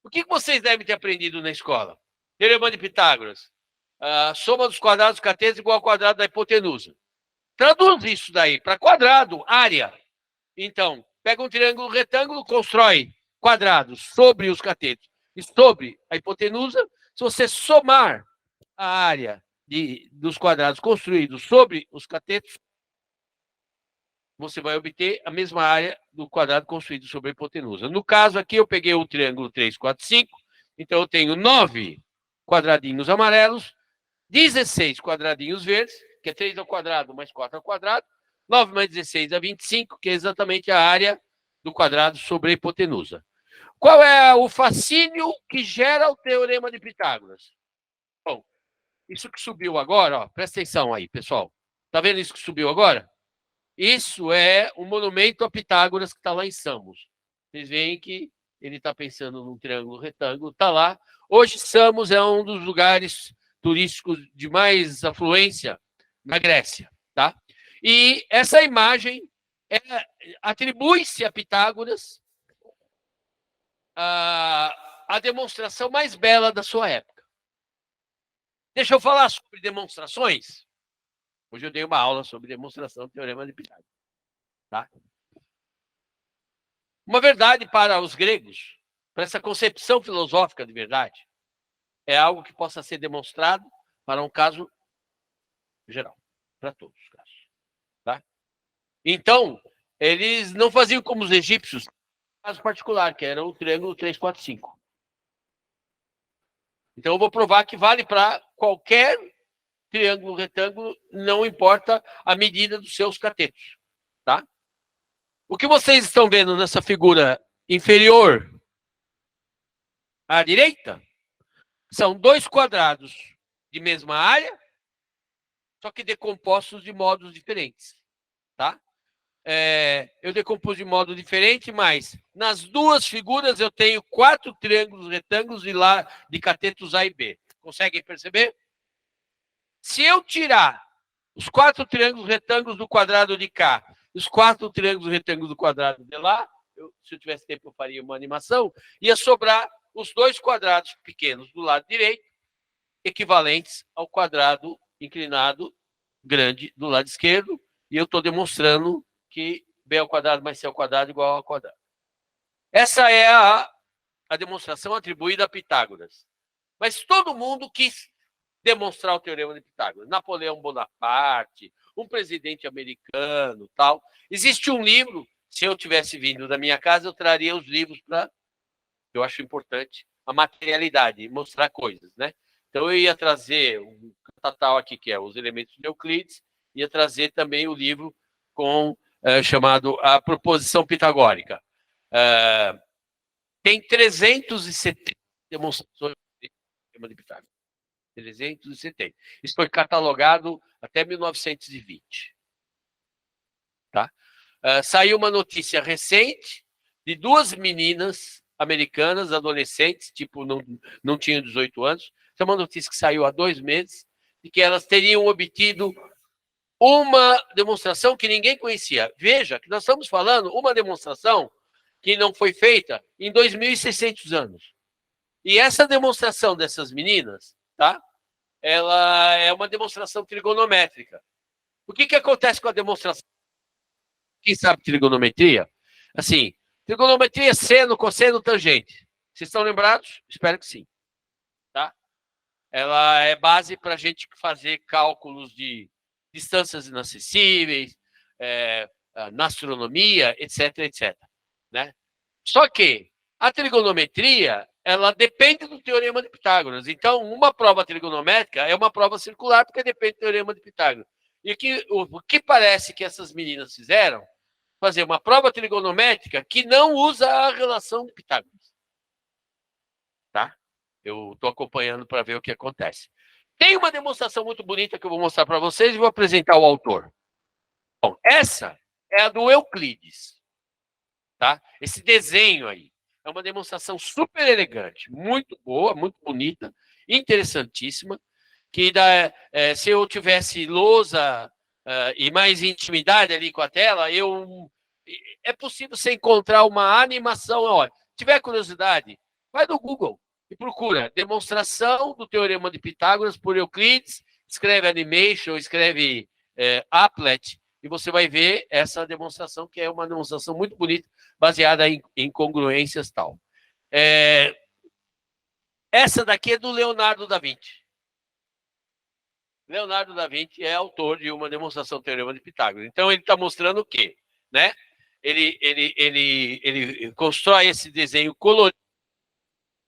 O que vocês devem ter aprendido na escola? Teorema de Pitágoras. A soma dos quadrados dos catetos igual ao quadrado da hipotenusa. Traduz isso daí para quadrado, área. Então, pega um triângulo retângulo, constrói quadrados sobre os catetos e sobre a hipotenusa. Se você somar a área dos quadrados construídos sobre os catetos, você vai obter a mesma área do quadrado construído sobre a hipotenusa. No caso aqui, eu peguei o triângulo 3, 4, 5. Então, eu tenho 9 quadradinhos amarelos, 16 quadradinhos verdes, que é 3 ao quadrado mais 4 ao quadrado. 9 mais 16 é 25, que é exatamente a área do quadrado sobre a hipotenusa. Qual é o fascínio que gera o Teorema de Pitágoras? Bom, isso que subiu agora, ó, presta atenção aí, pessoal. Tá vendo isso que subiu agora? Isso é um monumento a Pitágoras que está lá em Samos. Vocês veem que ele está pensando num triângulo retângulo, está lá. Hoje, Samos é um dos lugares turísticos de mais afluência na Grécia. Tá? E essa imagem atribui-se a Pitágoras a demonstração mais bela da sua época. Deixa eu falar sobre demonstrações. Hoje eu dei uma aula sobre demonstração do Teorema de Pitágoras. Tá? Uma verdade para os gregos, para essa concepção filosófica de verdade, é algo que possa ser demonstrado para um caso geral, para todos os casos. Tá? Então, eles não faziam como os egípcios, caso particular, que era o triângulo 3, 4, 5. Então, eu vou provar que vale para qualquer triângulo, retângulo, não importa a medida dos seus catetos. Tá? O que vocês estão vendo nessa figura inferior à direita são 2 quadrados de mesma área só que decompostos de modos diferentes, tá? Eu decompus de modo diferente, mas nas duas figuras eu tenho 4 triângulos retângulos de catetos A e B. Conseguem perceber? Se eu tirar os 4 triângulos retângulos do quadrado de cá, os 4 triângulos retângulos do quadrado de lá, se eu tivesse tempo eu faria uma animação, ia sobrar os 2 quadrados pequenos do lado direito, equivalentes ao quadrado inclinado grande do lado esquerdo, e eu estou demonstrando que b ao quadrado mais c ao quadrado igual ao quadrado. Essa é a demonstração atribuída a Pitágoras. Mas todo mundo quis demonstrar o teorema de Pitágoras. Napoleão Bonaparte, um presidente americano, tal. Existe um livro, se eu tivesse vindo da minha casa, eu traria os livros para... Eu acho importante a materialidade, mostrar coisas, né? Então, eu ia trazer um catatau aqui, que é Os Elementos de Euclides, ia trazer também o livro chamado A Proposição Pitagórica. Tem 370 demonstrações do teorema de Pitágoras. 370. Isso foi catalogado até 1920. Tá? Saiu uma notícia recente de 2 meninas americanas, adolescentes, tipo, não tinham 18 anos. Essa é uma notícia que saiu há 2 meses, de que elas teriam obtido uma demonstração que ninguém conhecia. Veja que nós estamos falando uma demonstração que não foi feita em 2.600 anos. E essa demonstração dessas meninas, tá? Ela é uma demonstração trigonométrica. O que acontece com a demonstração? Quem sabe trigonometria? Assim, trigonometria é seno, cosseno, tangente. Vocês estão lembrados? Espero que sim. Tá? Ela é base para a gente fazer cálculos de distâncias inacessíveis, na astronomia, etc, etc. Né? Só que a trigonometria, ela depende do teorema de Pitágoras. Então, uma prova trigonométrica é uma prova circular, porque depende do teorema de Pitágoras. E o que parece que essas meninas fizeram, fazer uma prova trigonométrica que não usa a relação de Pitágoras. Tá? Eu estou acompanhando para ver o que acontece. Tem uma demonstração muito bonita que eu vou mostrar para vocês e vou apresentar o autor. Bom, essa é a do Euclides. Tá? Esse desenho aí é uma demonstração super elegante, muito boa, muito bonita, interessantíssima, que se eu tivesse lousa e mais intimidade ali com a tela, é possível você encontrar uma animação. Olha, se tiver curiosidade, vai no Google e procura demonstração do teorema de Pitágoras por Euclides, escreve animation, escreve applet, e você vai ver essa demonstração, que é uma demonstração muito bonita, baseada em congruências e tal. Essa daqui é do Leonardo da Vinci. Leonardo da Vinci é autor de uma demonstração do teorema de Pitágoras. Então, ele está mostrando o quê? Né? Ele constrói esse desenho colorido,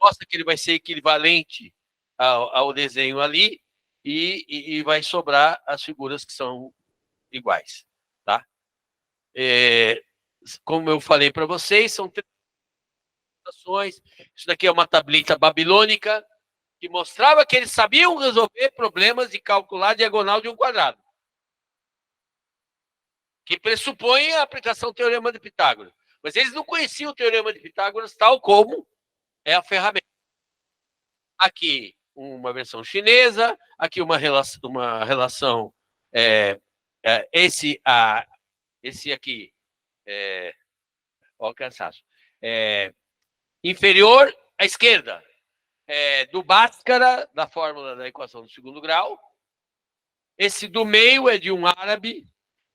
mostra que ele vai ser equivalente ao desenho ali, e vai sobrar as figuras que são iguais. Tá? Como eu falei para vocês, são 3 demonstrações. Isso daqui é uma tablita babilônica que mostrava que eles sabiam resolver problemas de calcular a diagonal de um quadrado, que pressupõe a aplicação do teorema de Pitágoras. Mas eles não conheciam o teorema de Pitágoras tal como é a ferramenta. Aqui uma versão chinesa, aqui uma relação esse aqui, ó, o cansaço, inferior à esquerda, do Bhaskara, da fórmula da equação do segundo grau. Esse do meio é de um árabe,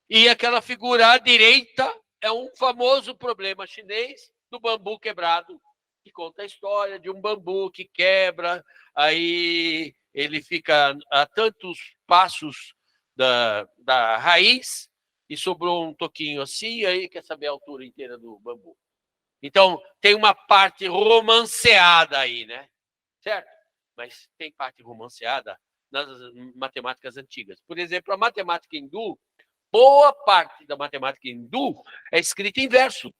e aquela figura à direita é um famoso problema chinês do bambu quebrado, que conta a história de um bambu que quebra, aí ele fica a tantos passos da raiz e sobrou um toquinho assim, aí quer saber a altura inteira do bambu. Então, tem uma parte romanceada aí, né? Certo? Mas tem parte romanceada nas matemáticas antigas. Por exemplo, a matemática hindu, boa parte da matemática hindu é escrita em verso.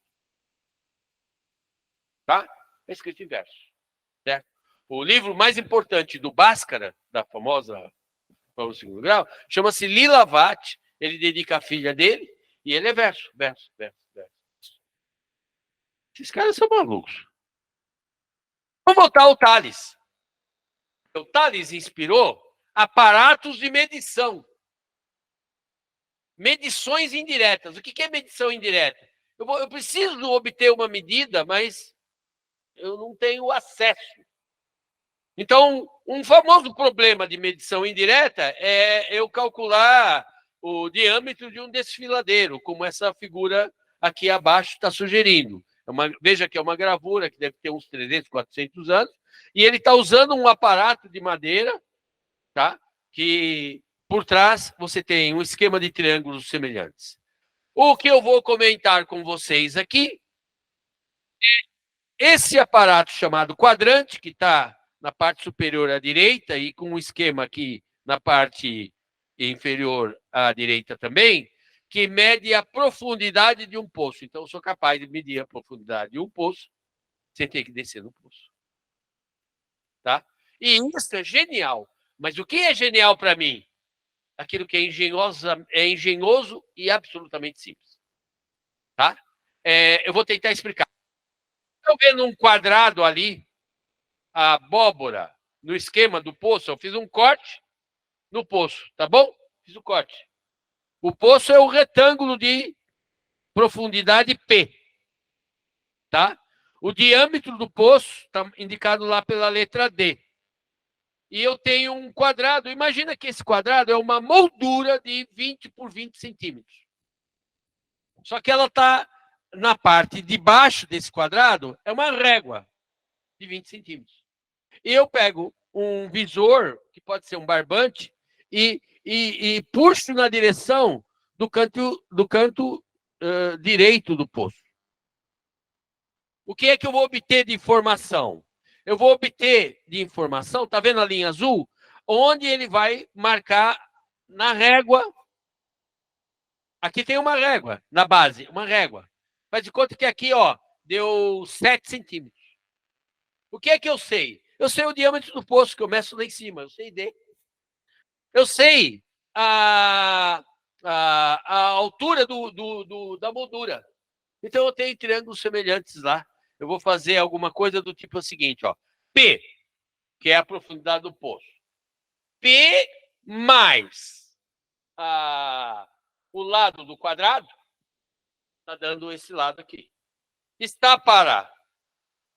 Tá? É escrito em verso. Certo? O livro mais importante do Bhaskara, da famosa para o segundo grau, chama-se Lilavati, ele dedica a filha dele, e ele é verso. Esses caras são malucos. Vamos voltar ao Tales. O Tales inspirou aparatos de medição. Medições indiretas. O que é medição indireta? Eu preciso obter uma medida, mas eu não tenho acesso. Então, um famoso problema de medição indireta é eu calcular o diâmetro de um desfiladeiro, como essa figura aqui abaixo está sugerindo. Veja que é uma gravura que deve ter uns 300, 400 anos, e ele está usando um aparato de madeira, tá? Que por trás você tem um esquema de triângulos semelhantes. O que eu vou comentar com vocês aqui é esse aparato chamado quadrante, que está na parte superior à direita e com um esquema aqui na parte inferior à direita também, que mede a profundidade de um poço. Então, eu sou capaz de medir a profundidade de um poço sem ter que descer no poço. Tá? E isso é genial. Mas o que é genial para mim? Aquilo que é engenhoso e absolutamente simples. Tá? Eu vou tentar explicar. Estou vendo um quadrado ali, a abóbora, no esquema do poço. Eu fiz um corte no poço, tá bom? Fiz o corte. O poço é o retângulo de profundidade P. Tá? O diâmetro do poço está indicado lá pela letra D. E eu tenho um quadrado. Imagina que esse quadrado é uma moldura de 20 por 20 centímetros. Só que ela está na parte de baixo desse quadrado, é uma régua de 20 centímetros. E eu pego um visor, que pode ser um barbante, e puxo na direção do canto direito do poço. O que é que eu vou obter de informação? Eu vou obter de informação, está vendo a linha azul? Onde ele vai marcar na régua. Aqui tem uma régua, na base, uma régua. Faz de conta que aqui, ó, deu 7 centímetros. O que é que eu sei? Eu sei o diâmetro do poço, que eu meço lá em cima. Eu sei D. Eu sei a altura da moldura. Então, eu tenho triângulos semelhantes lá. Eu vou fazer alguma coisa do tipo seguinte, ó. P, que é a profundidade do poço. P mais o lado do quadrado, está dando esse lado aqui. Está para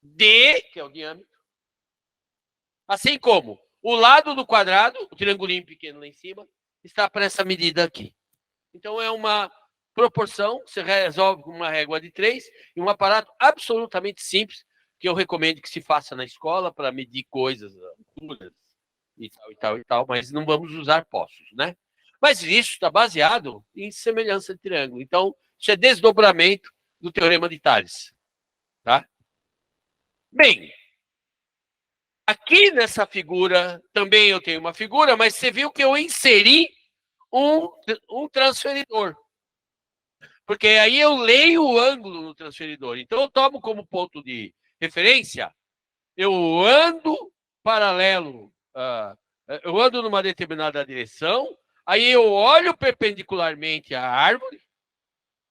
D, que é o diâmetro, assim como o lado do quadrado, o triangulinho pequeno lá em cima, está para essa medida aqui. Então, é uma proporção, você resolve com uma régua de 3 e um aparato absolutamente simples, que eu recomendo que se faça na escola para medir coisas, alturas e tal, mas não vamos usar poços, né? Mas isso está baseado em semelhança de triângulo. Então, isso é desdobramento do teorema de Tales. Tá? Bem, aqui nessa figura, também eu tenho uma figura, mas você viu que eu inseri um transferidor. Porque aí eu leio o ângulo no transferidor. Então, eu tomo como ponto de referência, eu ando paralelo, eu ando numa determinada direção, aí eu olho perpendicularmente à árvore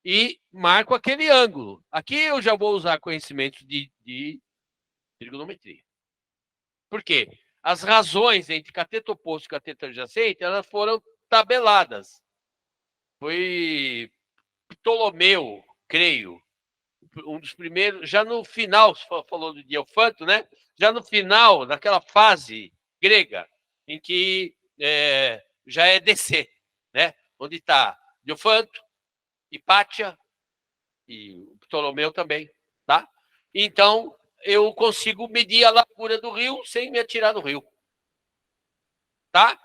e marco aquele ângulo. Aqui eu já vou usar conhecimentos de trigonometria. Por quê? As razões entre cateto oposto e cateto adjacente, elas foram tabeladas. Foi Ptolomeu, creio, um dos primeiros, já no final, falou do Diofanto, né? Já no final, daquela fase grega, em que já é DC, né? Onde está Diofanto, Hipátia e o Ptolomeu também, tá? Então, eu consigo medir a largura do rio sem me atirar no rio, tá?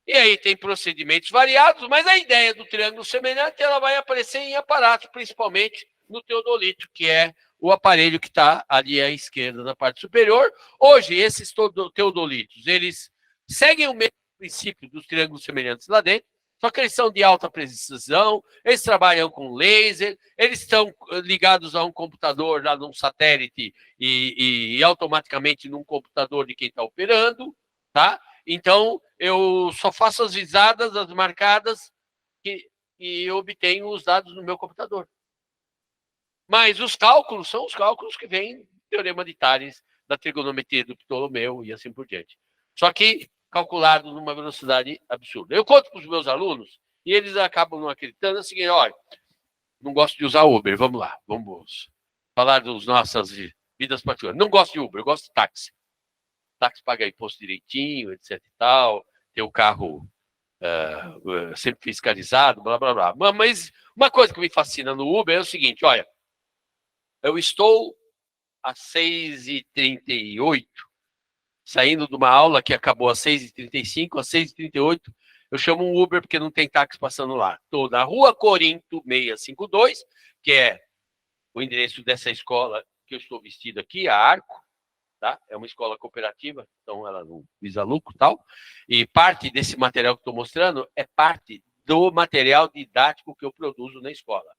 E aí tem procedimentos variados, mas a ideia do triângulo semelhante ela vai aparecer em aparato, principalmente no teodolito, que é o aparelho que está ali à esquerda na parte superior. Hoje, esses teodolitos, eles seguem o mesmo princípio dos triângulos semelhantes lá dentro, só que eles são de alta precisão, eles trabalham com laser, eles estão ligados a um computador, lá num satélite, e automaticamente num computador de quem está operando, tá? Então, eu só faço as visadas, as marcadas, e eu obtenho os dados no meu computador. Mas os cálculos são os cálculos que vêm do Teorema de Tales, da trigonometria do Ptolomeu e assim por diante. Só que calculado numa velocidade absurda. Eu conto para os meus alunos e eles acabam não acreditando. É o seguinte, olha, não gosto de usar Uber, vamos lá, vamos falar das nossas vidas particulares. Não gosto de Uber, eu gosto de táxi. Táxi paga imposto direitinho, etc e tal, tem o carro sempre fiscalizado, blá, blá, blá. Mas uma coisa que me fascina no Uber é o seguinte, olha, eu estou às 6h38, saindo de uma aula que acabou às 6h35, às 6h38, eu chamo um Uber porque não tem táxi passando lá. Estou na Rua Corinto 652, que é o endereço dessa escola que eu estou vestido aqui, a Arco, tá? É uma escola cooperativa, então ela não visa lucro e tal. E parte desse material que estou mostrando é parte do material didático que eu produzo na escola.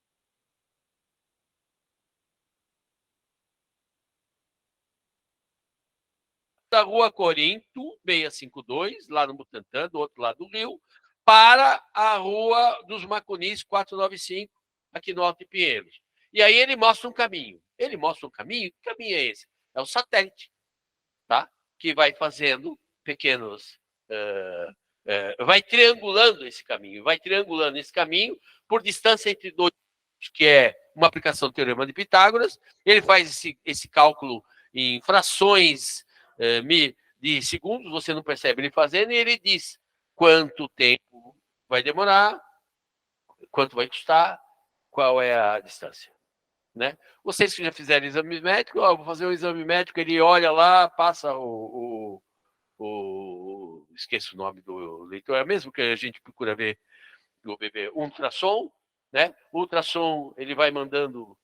Da Rua Corinto 652, lá no Butantã, do outro lado do rio, para a Rua dos Macunis 495, aqui no Alto de Pinheiros. E aí ele mostra um caminho. Ele mostra um caminho. Que caminho é esse? É o satélite, tá? Que vai fazendo pequenos... vai triangulando esse caminho. Vai triangulando esse caminho por distância entre dois, que é uma aplicação do Teorema de Pitágoras. Ele faz esse cálculo em frações de segundos, você não percebe ele fazendo, e ele diz quanto tempo vai demorar, quanto vai custar, qual é a distância. Né? Vocês que já fizeram exame médico, vou fazer um exame médico, ele olha lá, passa esqueço o nome do leitor, é mesmo que a gente procura ver o bebê, ultrassom, né? O ultrassom, ele vai mandando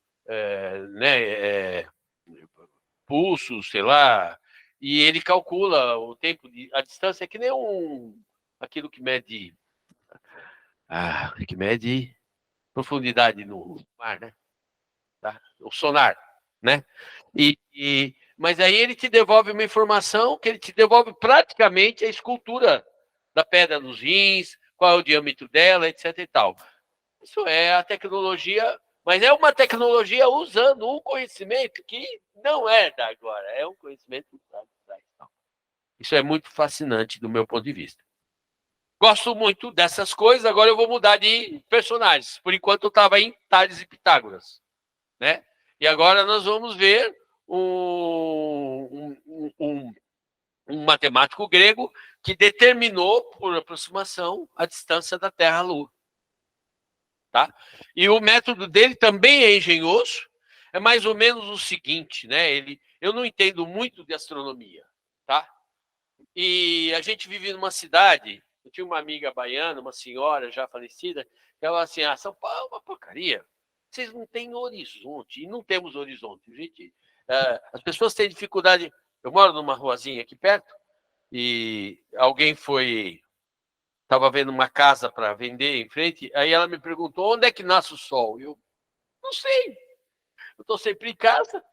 pulsos, sei lá, e ele calcula o tempo, a distância, é que nem aquilo que mede profundidade no mar, né? Tá? O sonar, né? Mas aí ele te devolve uma informação que ele te devolve praticamente a escultura da pedra dos rins, qual é o diâmetro dela, etc e tal. Isso é a tecnologia, mas é uma tecnologia usando um conhecimento que não é da agora, é um conhecimento da trás. Isso é muito fascinante do meu ponto de vista. Gosto muito dessas coisas, agora eu vou mudar de personagens. Por enquanto eu estava em Tales e Pitágoras, né? E agora nós vamos ver um matemático grego que determinou, por aproximação, a distância da Terra à Lua. Tá? E o método dele também é engenhoso, é mais ou menos o seguinte, né? Eu não entendo muito de astronomia, tá? E a gente vive numa cidade, eu tinha uma amiga baiana, uma senhora já falecida, que ela falou assim, São Paulo é uma porcaria, vocês não têm horizonte, e não temos horizonte, gente. As pessoas têm dificuldade, eu moro numa ruazinha aqui perto, e alguém estava vendo uma casa para vender em frente, aí ela me perguntou, onde é que nasce o sol? Eu não sei, eu estou sempre em casa,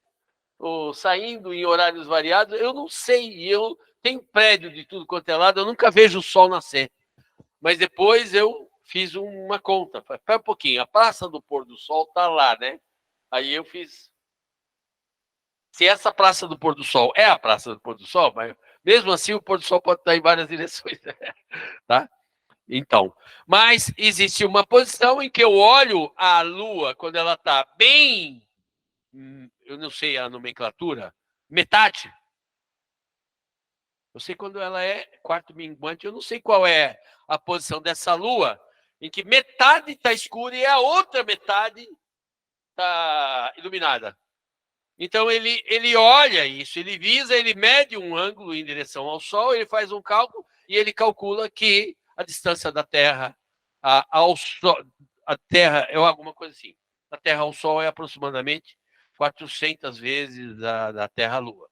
ou saindo em horários variados, eu não sei, e eu tenho prédio de tudo quanto é lado, eu nunca vejo o sol nascer. Mas depois eu fiz uma conta, espera um pouquinho, a Praça do Pôr do Sol está lá, né? Aí eu fiz... Se essa Praça do Pôr do Sol é a Praça do Pôr do Sol, mas mesmo assim o pôr do sol pode estar em várias direções, tá? Então, mas existe uma posição em que eu olho a Lua quando ela está bem, eu não sei a nomenclatura, metade. Eu sei quando ela é quarto minguante, eu não sei qual é a posição dessa Lua, em que metade está escura e a outra metade está iluminada. Então, ele olha isso, ele visa, ele mede um ângulo em direção ao Sol, ele faz um cálculo e ele calcula que a distância da Terra ao Sol, a Terra é alguma coisa assim, da Terra ao Sol é aproximadamente 400 vezes da Terra à Lua.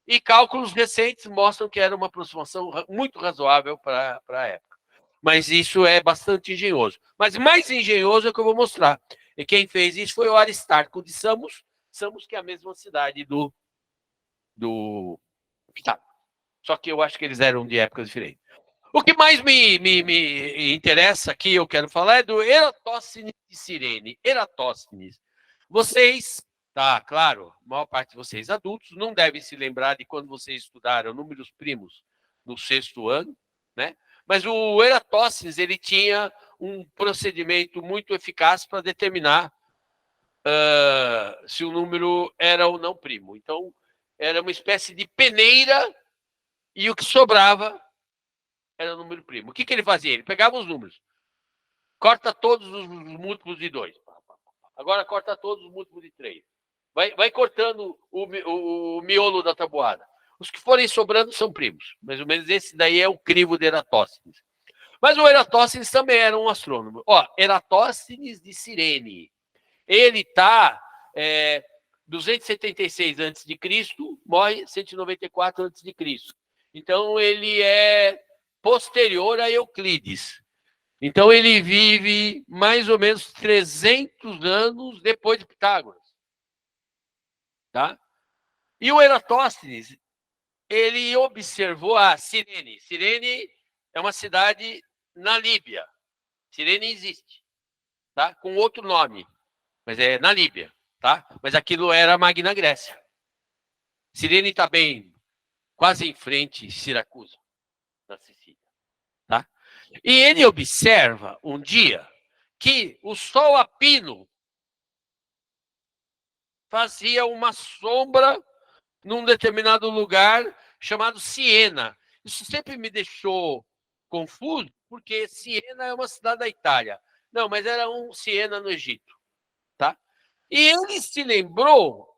E cálculos recentes mostram que era uma aproximação muito razoável para a época. Mas isso é bastante engenhoso. Mas mais engenhoso é o que eu vou mostrar. E quem fez isso foi o Aristarco de Samos, que é a mesma cidade do Pitágoras. Só que eu acho que eles eram de épocas diferentes. O que mais me interessa aqui, eu quero falar, é do Eratóstenes de Cirene. Eratóstenes. Vocês, tá, claro, a maior parte de vocês adultos não devem se lembrar de quando vocês estudaram números primos no 6º ano, né? Mas o Eratóstenes, ele tinha um procedimento muito eficaz para determinar se o número era ou não primo. Então, era uma espécie de peneira e o que sobrava era o número primo. O que ele fazia? Ele pegava os números, corta todos os múltiplos de 2. Agora corta todos os múltiplos de 3. Vai cortando o miolo da tabuada. Os que forem sobrando são primos. Mais ou menos esse daí é o crivo de Eratóstenes. Mas o Eratóstenes também era um astrônomo. Ó, Eratóstenes de Cirene. Ele está 276 a.C., morre 194 a.C. Então, ele é posterior a Euclides. Então, ele vive mais ou menos 300 anos depois de Pitágoras. Tá? E o Eratóstenes, ele observou a Cirene. Cirene é uma cidade na Líbia. Cirene existe, tá? Com outro nome, mas é na Líbia, tá? Mas aquilo era a Magna Grécia. Cirene está bem, quase em frente a Siracusa, na Sicília, tá? E ele observa um dia que o Sol a pino fazia uma sombra num determinado lugar chamado Siena. Isso sempre me deixou confuso, porque Siena é uma cidade da Itália. Não, mas era um Siena no Egito, tá? E ele se lembrou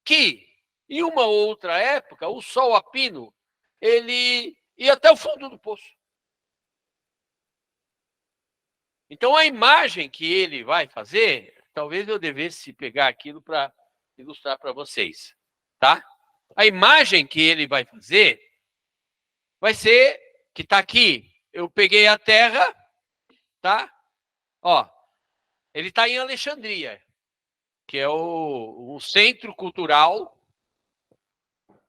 que, em uma outra época, o Sol a pino, ele ia até o fundo do poço. Então, a imagem que ele vai fazer, talvez eu devesse pegar aquilo para ilustrar para vocês, tá? A imagem que ele vai fazer vai ser, que está aqui, eu peguei a Terra, tá? Ó, ele está em Alexandria, que é o centro cultural,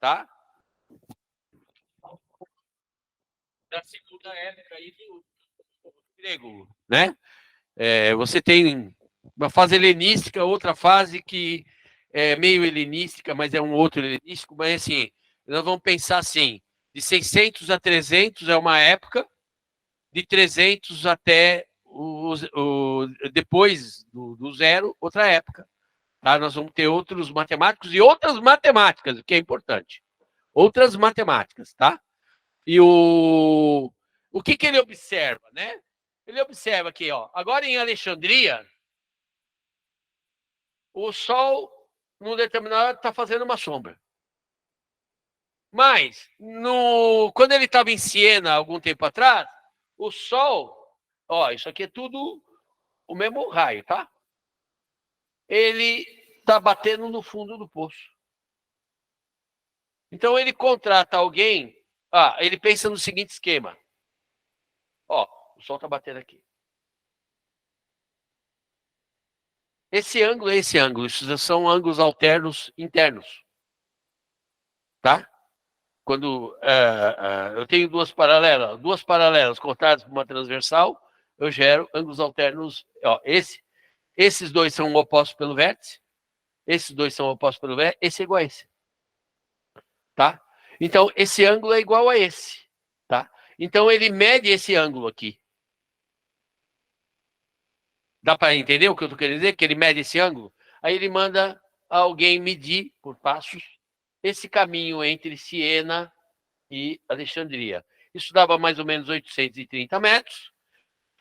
tá? Da segunda época aí do grego, né? Você tem uma fase helenística, outra fase que é meio helenística, mas é um outro helenístico, mas assim, nós vamos pensar assim, de 600 a 300 é uma época, de 300 até depois do zero, outra época. Tá? Nós vamos ter outros matemáticos e outras matemáticas, o que é importante. Outras matemáticas, tá? E o que ele observa, né? Ele observa aqui, ó, agora em Alexandria, o Sol, num determinado hora, está fazendo uma sombra. Mas, quando ele estava em Siena, algum tempo atrás, o Sol, ó, isso aqui é tudo o mesmo raio, tá? Ele está batendo no fundo do poço. Então, ele contrata alguém, ele pensa no seguinte esquema. Ó, o Sol está batendo aqui. Esse ângulo é esse ângulo. Isso são ângulos alternos internos. Tá? Quando eu tenho duas paralelas cortadas por uma transversal, eu gero ângulos alternos. Ó, esses dois são opostos pelo vértice. Esses dois são opostos pelo vértice. Esse é igual a esse. Tá? Então, esse ângulo é igual a esse. Tá? Então, ele mede esse ângulo aqui. Dá para entender o que eu estou querendo dizer? Que ele mede esse ângulo? Aí ele manda alguém medir, por passos, esse caminho entre Siena e Alexandria. Isso dava mais ou menos 830 metros.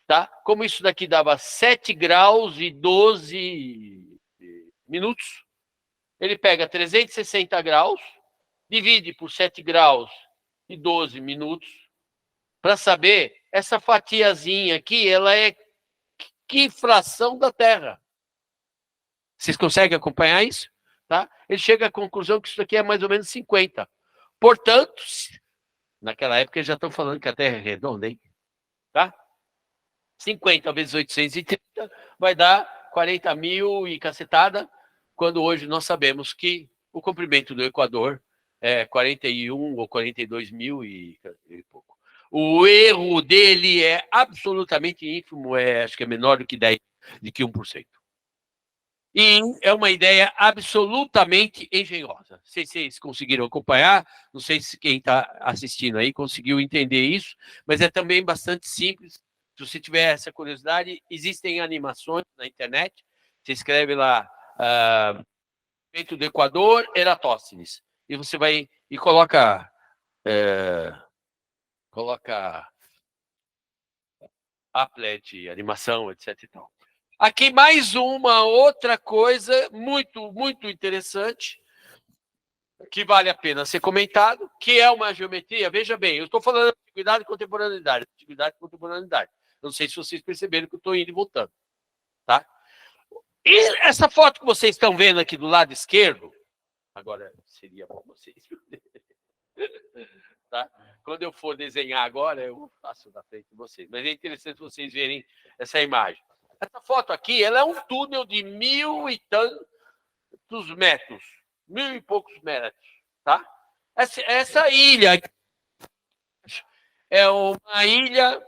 Tá? Como isso daqui dava 7 graus e 12 minutos, ele pega 360 graus, divide por 7 graus e 12 minutos, para saber, essa fatiazinha aqui, ela é que fração da Terra. Vocês conseguem acompanhar isso? Tá? Ele chega à conclusão que isso aqui é mais ou menos 50. Portanto, naquela época eles já estão falando que a Terra é redonda, hein? Tá? 50 vezes 830 vai dar 40 mil e cacetada, quando hoje nós sabemos que o comprimento do Equador é 41 ou 42 mil e pouco. O erro dele é absolutamente ínfimo, acho que é menor do que 1%. E é uma ideia absolutamente engenhosa. Não sei se vocês conseguiram acompanhar, não sei se quem está assistindo aí conseguiu entender isso, mas é também bastante simples. Se você tiver essa curiosidade, existem animações na internet. Você escreve lá, vento do Equador, Eratóstenes. E você vai e coloca applet, animação, etc. E tal. Aqui mais uma outra coisa muito, muito interessante, que vale a pena ser comentado, que é uma geometria. Veja bem, eu estou falando de antiguidade e contemporaneidade. Antiguidade e contemporaneidade. Não sei se vocês perceberam que eu estou indo e voltando. Tá? E essa foto que vocês estão vendo aqui do lado esquerdo, agora seria bom vocês. Tá? Quando eu for desenhar agora, eu faço da frente de vocês. Mas é interessante vocês verem essa imagem. Essa foto aqui, ela é um túnel de 1.000 e tantos metros. 1.000 e poucos metros. Tá? Essa ilha é uma ilha...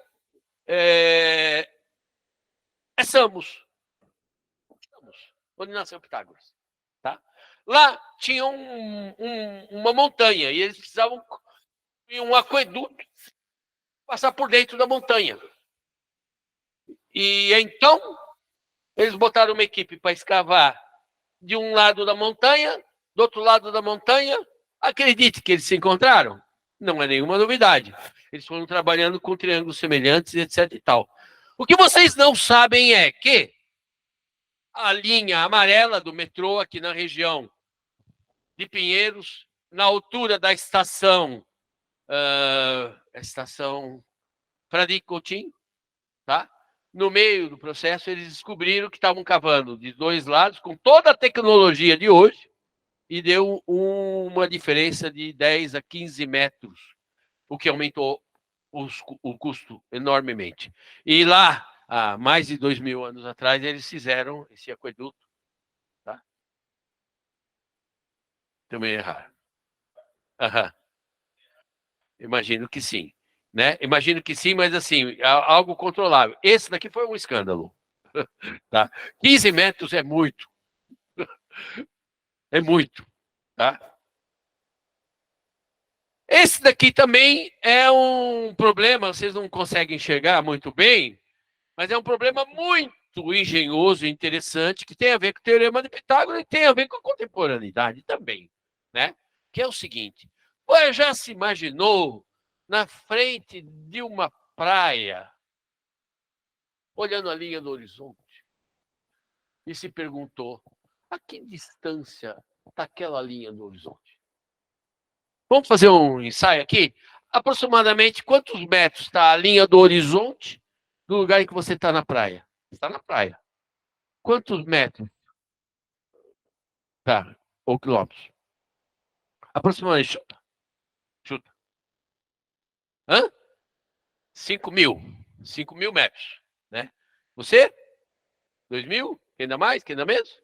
É Samos, onde nasceu Pitágoras. Tá? Lá tinha uma montanha e eles precisavam de um aqueduto passar por dentro da montanha. E então eles botaram uma equipe para escavar de um lado da montanha, do outro lado da montanha. Acredite que eles se encontraram? Não é nenhuma novidade. Eles foram trabalhando com triângulos semelhantes, etc. e tal. O que vocês não sabem é que a linha amarela do metrô aqui na região de Pinheiros, na altura da estação Fradique Coutinho, tá? No meio do processo, eles descobriram que estavam cavando de dois lados, com toda a tecnologia de hoje, e deu uma diferença de 10 a 15 metros, o que aumentou o custo enormemente. E lá, há mais de 2.000 anos atrás, eles fizeram esse aqueduto. Tá? Também erraram. Imagino que sim. Né? Imagino que sim, mas assim, algo controlável. Esse daqui foi um escândalo. Tá? 15 metros é muito. É muito. Tá? Esse daqui também é um problema, vocês não conseguem enxergar muito bem, mas é um problema muito engenhoso e interessante, que tem a ver com o Teorema de Pitágoras e tem a ver com a contemporaneidade também. Né? Que é o seguinte, você já se imaginou na frente de uma praia, olhando a linha do horizonte, e se perguntou, a que distância está aquela linha do horizonte? Vamos fazer um ensaio aqui? Aproximadamente quantos metros está a linha do horizonte do lugar em que você está na praia? Está na praia. Quantos metros? Tá, ou quilômetros? Aproximadamente, chuta. Chuta. Hã? 5.000. 5.000 metros. Né? Você? 2.000? Ainda mais? Ainda menos?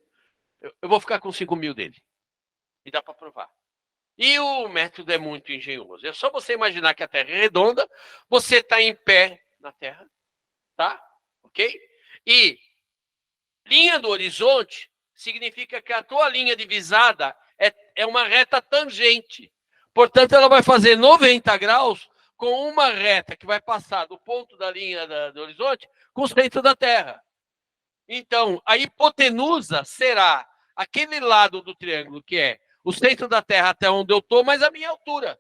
Eu vou ficar com 5.000 dele. E dá para provar. E o método é muito engenhoso. É só você imaginar que a Terra é redonda, você está em pé na Terra, tá? Ok? E linha do horizonte significa que a tua linha divisada é uma reta tangente. Portanto, ela vai fazer 90 graus com uma reta que vai passar do ponto da linha do horizonte com o centro da Terra. Então, a hipotenusa será aquele lado do triângulo que é o centro da Terra até onde eu estou, mas a minha altura.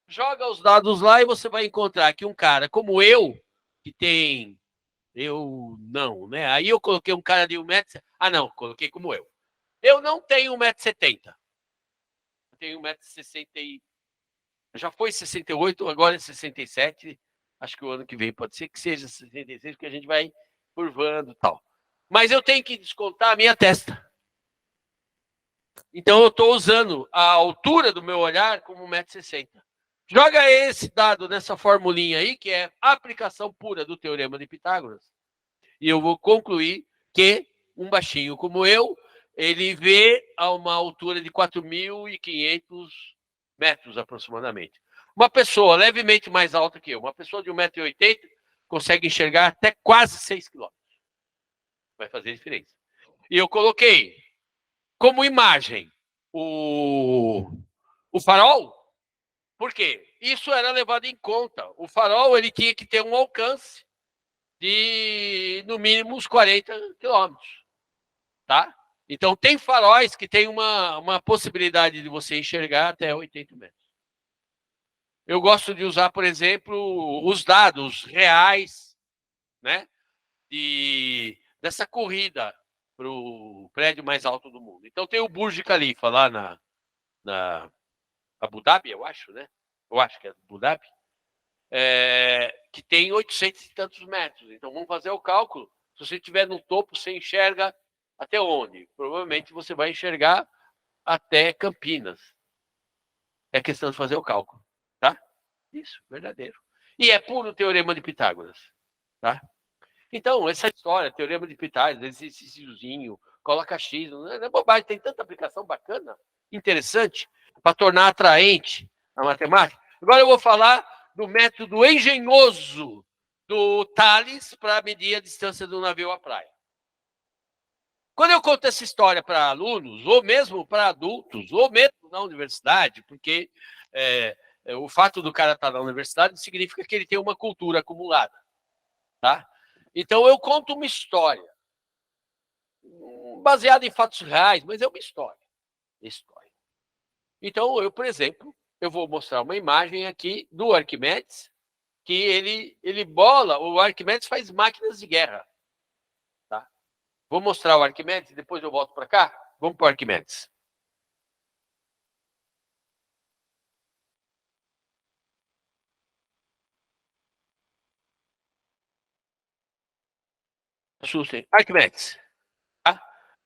Joga os dados lá e você vai encontrar que um cara como eu, que tem... Eu não, né? Aí eu coloquei um cara de 1 metro... Ah, não, coloquei como eu. Eu não tenho 1,70 m. Eu tenho 1,60 m. Já foi 68, agora é 67. Acho que o ano que vem pode ser que seja 66, porque a gente vai curvando e tal. Mas eu tenho que descontar a minha testa. Então, eu estou usando a altura do meu olhar como 1,60 m. Joga esse dado nessa formulinha aí, que é a aplicação pura do Teorema de Pitágoras. E eu vou concluir que um baixinho como eu, ele vê a uma altura de 4.500 metros aproximadamente. Uma pessoa levemente mais alta que eu, uma pessoa de 1,80 m, consegue enxergar até quase 6 km. Vai fazer diferença. E eu coloquei como imagem o farol, por quê? Isso era levado em conta. O farol ele tinha que ter um alcance de, no mínimo, uns 40 quilômetros. Tá? Então, tem faróis que tem uma possibilidade de você enxergar até 80 metros. Eu gosto de usar, por exemplo, os dados reais, né, dessa corrida para o prédio mais alto do mundo. Então, tem o Burj Khalifa lá na Abu Dhabi, eu acho, né? Eu acho que é Abu Dhabi, que tem 800 e tantos metros. Então, vamos fazer o cálculo. Se você estiver no topo, você enxerga até onde? Provavelmente você vai enxergar até Campinas. É questão de fazer o cálculo, tá? Isso, verdadeiro. E é puro teorema de Pitágoras, tá? Então, essa história, teorema de Pitágoras, exercíciozinho, coloca X, não é bobagem, tem tanta aplicação bacana, interessante, para tornar atraente a matemática. Agora eu vou falar do método engenhoso do Thales para medir a distância do navio à praia. Quando eu conto essa história para alunos, ou mesmo para adultos, ou mesmo na universidade, porque o fato do cara estar na universidade significa que ele tem uma cultura acumulada, tá? Então, eu conto uma história, baseada em fatos reais, mas é uma história. Então, eu, por exemplo, eu vou mostrar uma imagem aqui do Arquimedes, que ele bola, o Arquimedes faz máquinas de guerra. Tá? Vou mostrar o Arquimedes e depois eu volto para cá. Vamos para o Arquimedes. Assustem. Arquimedes. Tá?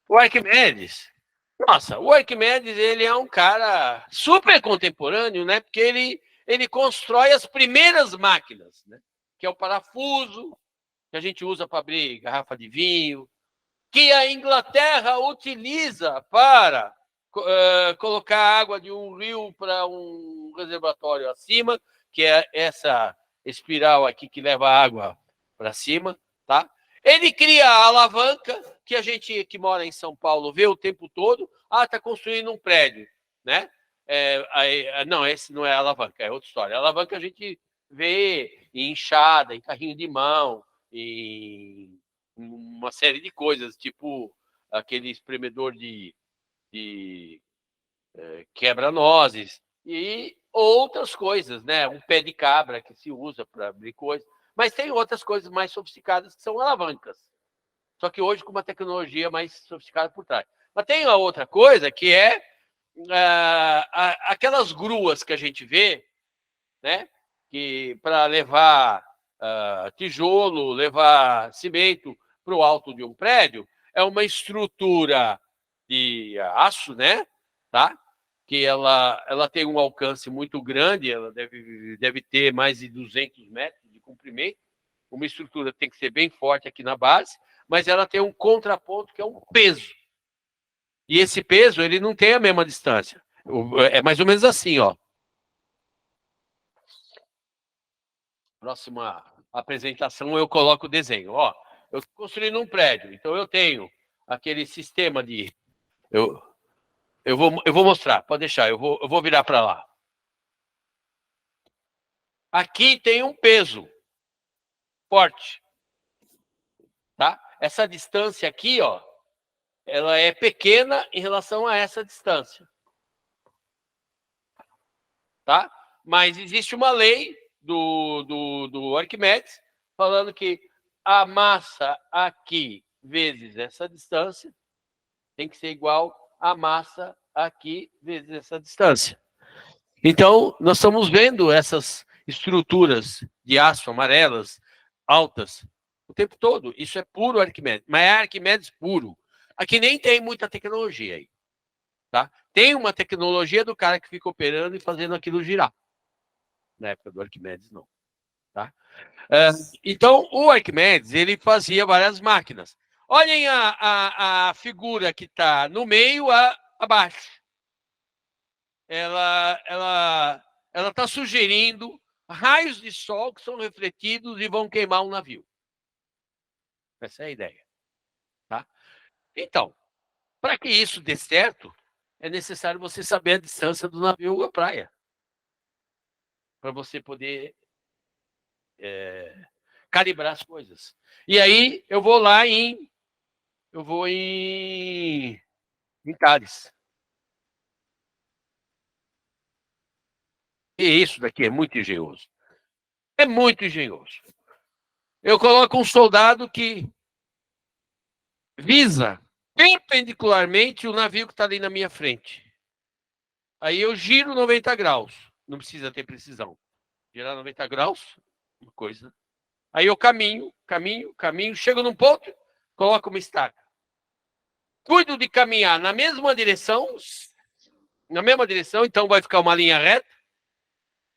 O Arquimedes, nossa, o Arquimedes ele é um cara super contemporâneo, né? Porque ele constrói as primeiras máquinas, né? Que é o parafuso que a gente usa para abrir garrafa de vinho, que a Inglaterra utiliza para colocar água de um rio para um reservatório acima, que é essa espiral aqui que leva água para cima, tá? Ele cria a alavanca, que a gente que mora em São Paulo vê o tempo todo. Ah, está construindo um prédio, né? Não, esse não é a alavanca, é outra história. A alavanca a gente vê em enxada, em carrinho de mão, em uma série de coisas, tipo aquele espremedor de quebra-nozes e outras coisas, né? Um pé de cabra que se usa para abrir coisas. Mas tem outras coisas mais sofisticadas que são alavancas. Só que hoje com uma tecnologia mais sofisticada por trás. Mas tem uma outra coisa que é aquelas gruas que a gente vê, né? Que para levar tijolo, levar cimento para o alto de um prédio, é uma estrutura de aço, né? Tá? Que ela tem um alcance muito grande, ela deve ter mais de 200 metros de comprimento. Uma estrutura tem que ser bem forte aqui na base, mas ela tem um contraponto que é um peso. E esse peso, ele não tem a mesma distância. É mais ou menos assim, ó. Próxima apresentação eu coloco o desenho. Ó, eu estou construindo um prédio, então eu tenho aquele sistema de... Eu vou mostrar, pode deixar, eu vou virar para lá. Aqui tem um peso forte. Tá? Essa distância aqui, ó, ela é pequena em relação a essa distância. Tá? Mas existe uma lei do Arquimedes falando que a massa aqui vezes essa distância tem que ser igual à massa aqui vezes essa distância. Então, nós estamos vendo essas estruturas de aço amarelas, altas, o tempo todo. Isso é puro Arquimedes, mas é Arquimedes puro. Aqui nem tem muita tecnologia aí. Tá? Tem uma tecnologia do cara que fica operando e fazendo aquilo girar. Na época do Arquimedes, não. Tá? Então, o Arquimedes, ele fazia várias máquinas. Olhem a figura que está no meio abaixo. ela está sugerindo raios de sol que são refletidos e vão queimar um navio. Essa é a ideia. Tá? Então, para que isso dê certo, é necessário você saber a distância do navio à praia. Para você poder calibrar as coisas. E aí eu vou lá em Tales. E isso daqui é muito engenhoso. É muito engenhoso. Eu coloco um soldado que visa perpendicularmente o navio que está ali na minha frente. Aí eu giro 90 graus. Não precisa ter precisão. Girar 90 graus, uma coisa. Aí eu caminho, chego num ponto, coloco uma estaca. Cuido de caminhar na mesma direção, então vai ficar uma linha reta,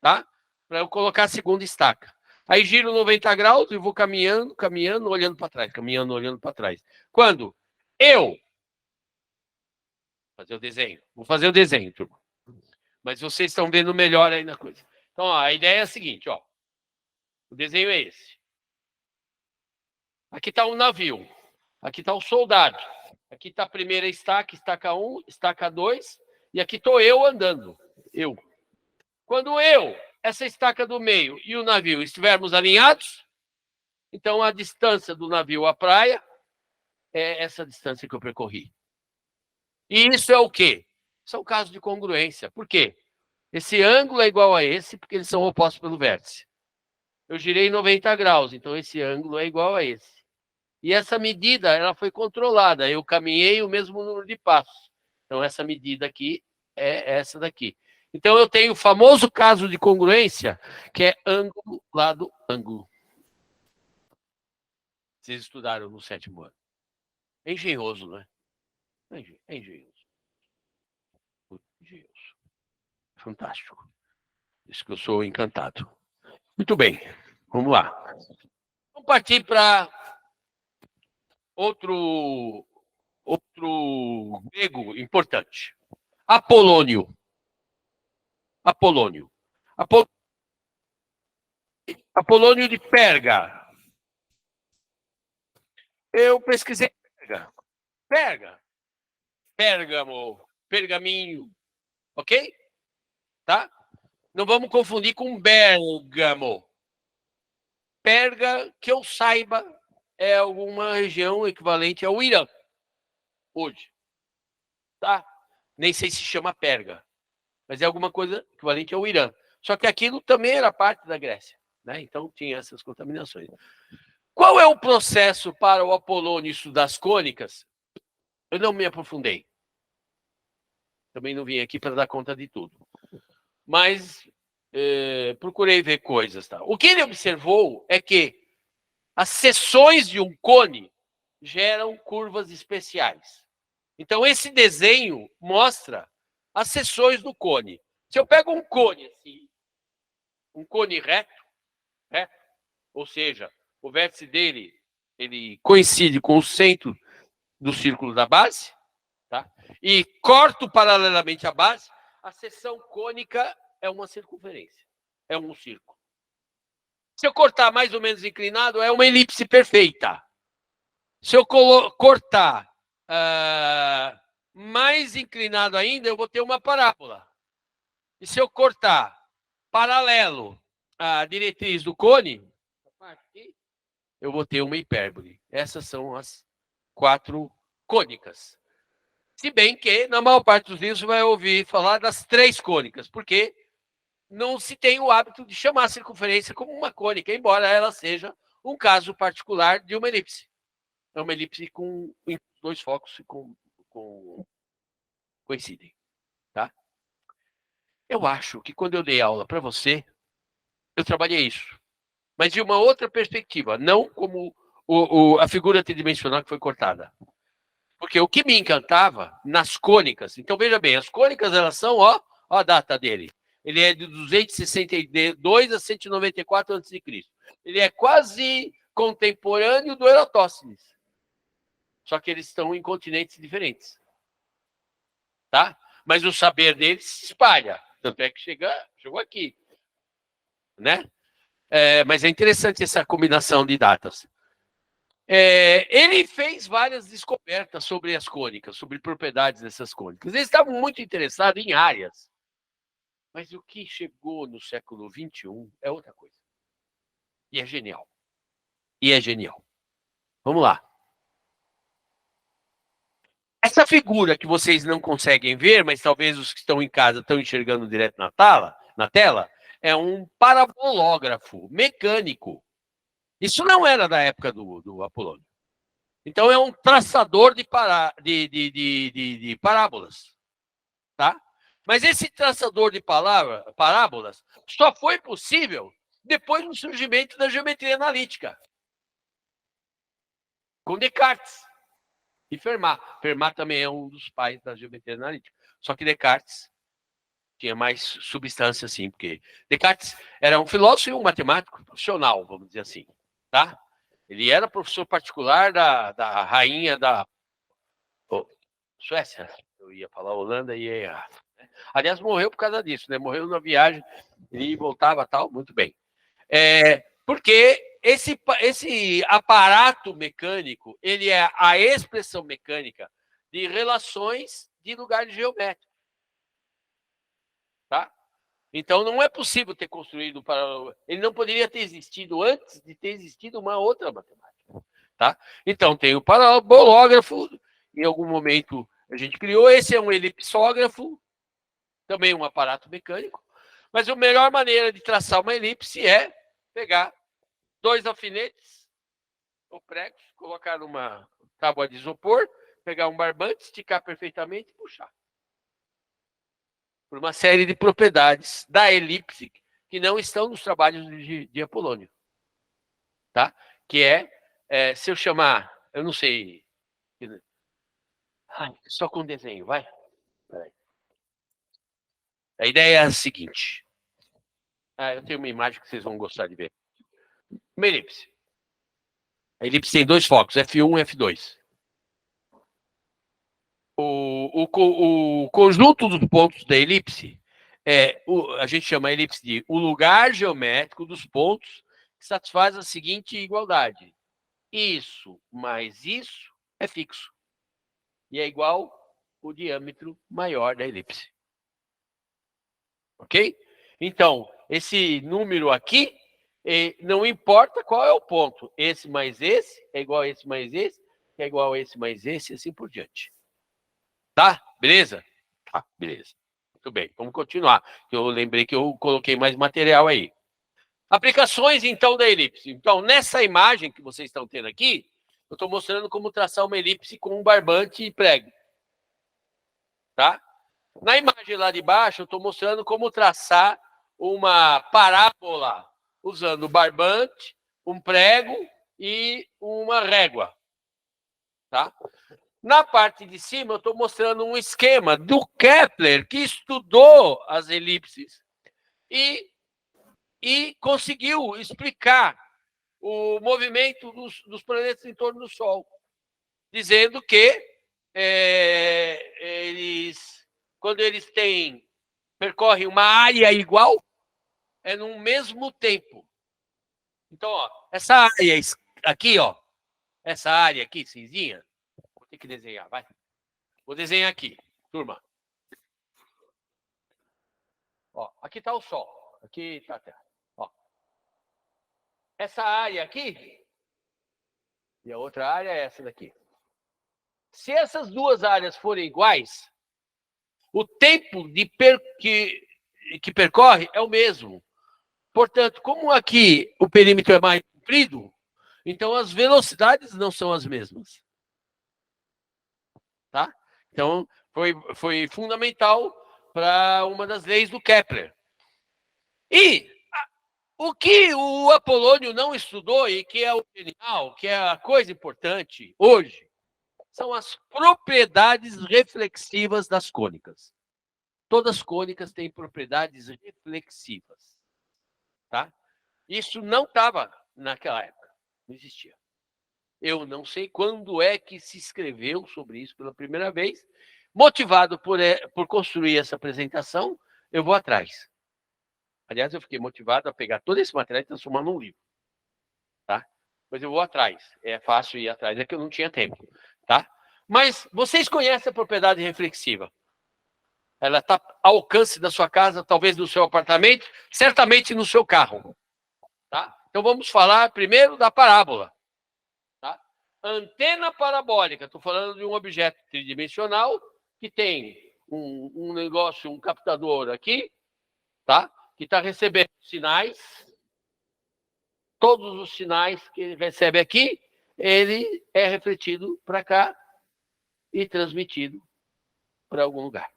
tá? Para eu colocar a segunda estaca. Aí giro 90 graus e vou caminhando, olhando para trás, olhando para trás. Quando eu vou fazer o desenho, turma. Mas vocês estão vendo melhor aí na coisa. Então, ó, a ideia é a seguinte, ó. O desenho é esse. Aqui está o navio. Aqui está o soldado. Aqui está a primeira estaca, estaca 1, estaca 2. E aqui estou eu andando. Eu. Quando essa estaca do meio e o navio estivermos alinhados, então a distância do navio à praia é essa distância que eu percorri. E isso é o quê? Isso é um caso de congruência. Por quê? Esse ângulo é igual a esse, porque eles são opostos pelo vértice. Eu girei 90 graus, então esse ângulo é igual a esse. E essa medida ela foi controlada. Eu caminhei o mesmo número de passos. Então, essa medida aqui é essa daqui. Então, eu tenho o famoso caso de congruência, que é ângulo, lado, ângulo. Vocês estudaram no 7º ano. É engenhoso, não é? É engenhoso. Engenhoso. Fantástico. Isso que eu sou encantado. Muito bem. Vamos lá. Vamos partir para outro grego importante. Apolônio. Apolônio de Perga. Eu pesquisei Pérgamo, pergaminho, ok? Tá? Não vamos confundir com Bérgamo. Perga, que eu saiba, é alguma região equivalente ao Irã, hoje. Tá? Nem sei se chama Perga, mas é alguma coisa equivalente ao Irã. Só que aquilo também era parte da Grécia, né? Então tinha essas contaminações. Qual é o processo para o Apolônio estudar as cônicas? Eu não me aprofundei. Também não vim aqui para dar conta de tudo. Mas procurei ver coisas. Tá? O que ele observou é que as seções de um cone geram curvas especiais. Então, esse desenho mostra as seções do cone. Se eu pego um cone assim, um cone reto, ou seja, o vértice dele ele coincide com o centro do círculo da base, tá? E corto paralelamente à base, a seção cônica é uma circunferência, é um círculo. Se eu cortar mais ou menos inclinado, é uma elipse perfeita. Se eu cortar mais inclinado ainda, eu vou ter uma parábola. E se eu cortar paralelo à diretriz do cone, eu vou ter uma hipérbole. Essas são as 4 cônicas. Se bem que, na maior parte dos livros, você vai ouvir falar das 3 cônicas, porque não se tem o hábito de chamar a circunferência como uma cônica, embora ela seja um caso particular de uma elipse. É uma elipse com 2 focos coincidem. Tá? Eu acho que quando eu dei aula para você, eu trabalhei isso. Mas de uma outra perspectiva, não como a figura tridimensional que foi cortada. Porque o que me encantava nas cônicas, então veja bem, as cônicas elas são, ó a data dele. Ele é de 262 a 194 a.C. Ele é quase contemporâneo do Eratóstenes. Só que eles estão em continentes diferentes. Tá? Mas o saber dele se espalha. Tanto é que chegou aqui. Né? Mas é interessante essa combinação de datas. Ele fez várias descobertas sobre as cônicas, sobre propriedades dessas cônicas. Eles estavam muito interessados em áreas. Mas o que chegou no século XXI é outra coisa. E é genial. Vamos lá. Essa figura que vocês não conseguem ver, mas talvez os que estão em casa estão enxergando direto na tela, é um parabológrafo mecânico. Isso não era da época do Apolônio. Então, é um traçador de parábolas. Tá? Mas esse traçador de parábolas só foi possível depois do surgimento da geometria analítica. Com Descartes e Fermat. Fermat também é um dos pais da geometria analítica. Só que Descartes tinha mais substância, assim, porque Descartes era um filósofo e um matemático profissional, vamos dizer assim. Tá? Ele era professor particular da rainha da Suécia. Eu ia falar Holanda e ia errar. Aliás, morreu por causa disso, né? Morreu na viagem, ele voltava tal, muito bem. Porque esse aparato mecânico, ele é a expressão mecânica de relações de lugares geométricos. Tá? Então, não é possível ter construído ele não poderia ter existido antes de ter existido uma outra matemática. Tá? Então, tem o parabológrafo, em algum momento a gente criou, esse é um elipsógrafo, também um aparato mecânico, mas a melhor maneira de traçar uma elipse é pegar 2 alfinetes ou pregos, colocar numa tábua de isopor, pegar um barbante, esticar perfeitamente e puxar. Por uma série de propriedades da elipse que não estão nos trabalhos de Apolônio. Tá? Que se eu chamar, eu não sei... só com desenho, vai. A ideia é a seguinte. Eu tenho uma imagem que vocês vão gostar de ver. Uma elipse. A elipse tem 2 focos, F1 e F2. O conjunto dos pontos da elipse a gente chama a elipse de o lugar geométrico dos pontos que satisfaz a seguinte igualdade. Isso mais isso é fixo. E é igual o diâmetro maior da elipse. Ok? Então, esse número aqui, não importa qual é o ponto. Esse mais esse é igual a esse mais esse, que é igual a esse mais esse, e assim por diante. Tá? Beleza? Tá, beleza. Muito bem, vamos continuar. Eu lembrei que eu coloquei mais material aí. Aplicações, então, da elipse. Então, nessa imagem que vocês estão tendo aqui, eu estou mostrando como traçar uma elipse com um barbante e prego. Tá? Na imagem lá de baixo, eu estou mostrando como traçar uma parábola usando barbante, um prego e uma régua. Tá? Na parte de cima, eu estou mostrando um esquema do Kepler, que estudou as elipses e conseguiu explicar o movimento dos planetas em torno do Sol, dizendo que quando eles percorrem uma área igual, é no mesmo tempo. Então, essa área aqui, essa área aqui, cinzinha, vou ter que desenhar, vai. Vou desenhar aqui, turma. Aqui está o Sol, aqui está a Terra. Essa área aqui e a outra área é essa daqui. Se essas duas áreas forem iguais, o tempo que percorre é o mesmo. Portanto, como aqui o perímetro é mais comprido, então as velocidades não são as mesmas. Tá? Então, foi fundamental para uma das leis do Kepler. E o que o Apolônio não estudou e que é o genial, que é a coisa importante hoje, são as propriedades reflexivas das cônicas. Todas as cônicas têm propriedades reflexivas. Tá? Isso não estava naquela época, não existia. Eu não sei quando é que se escreveu sobre isso pela primeira vez, Motivado por construir essa apresentação, eu vou atrás. Aliás, eu fiquei motivado a pegar todo esse material e transformar num livro. Tá? Mas eu vou atrás. É fácil ir atrás, é que eu não tinha tempo. Tá? Mas vocês conhecem a propriedade reflexiva. Ela está ao alcance da sua casa, talvez no seu apartamento, certamente no seu carro. Tá? Então vamos falar primeiro da parábola. Tá? Antena parabólica. Estou falando de um objeto tridimensional que tem um negócio, um captador aqui, tá? Que está recebendo sinais. Todos os sinais que ele recebe aqui, ele é refletido para cá e transmitido para algum lugar.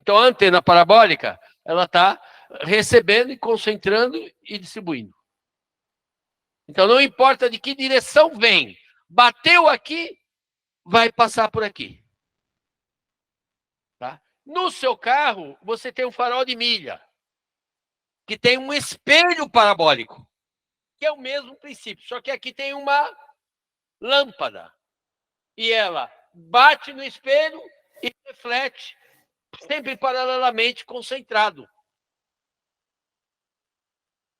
Então, a antena parabólica, ela está recebendo e concentrando e distribuindo. Então, não importa de que direção vem, bateu aqui, vai passar por aqui. Tá? No seu carro, você tem um farol de milha, que tem um espelho parabólico, que é o mesmo princípio, só que aqui tem uma lâmpada. E ela bate no espelho e reflete, sempre paralelamente concentrado.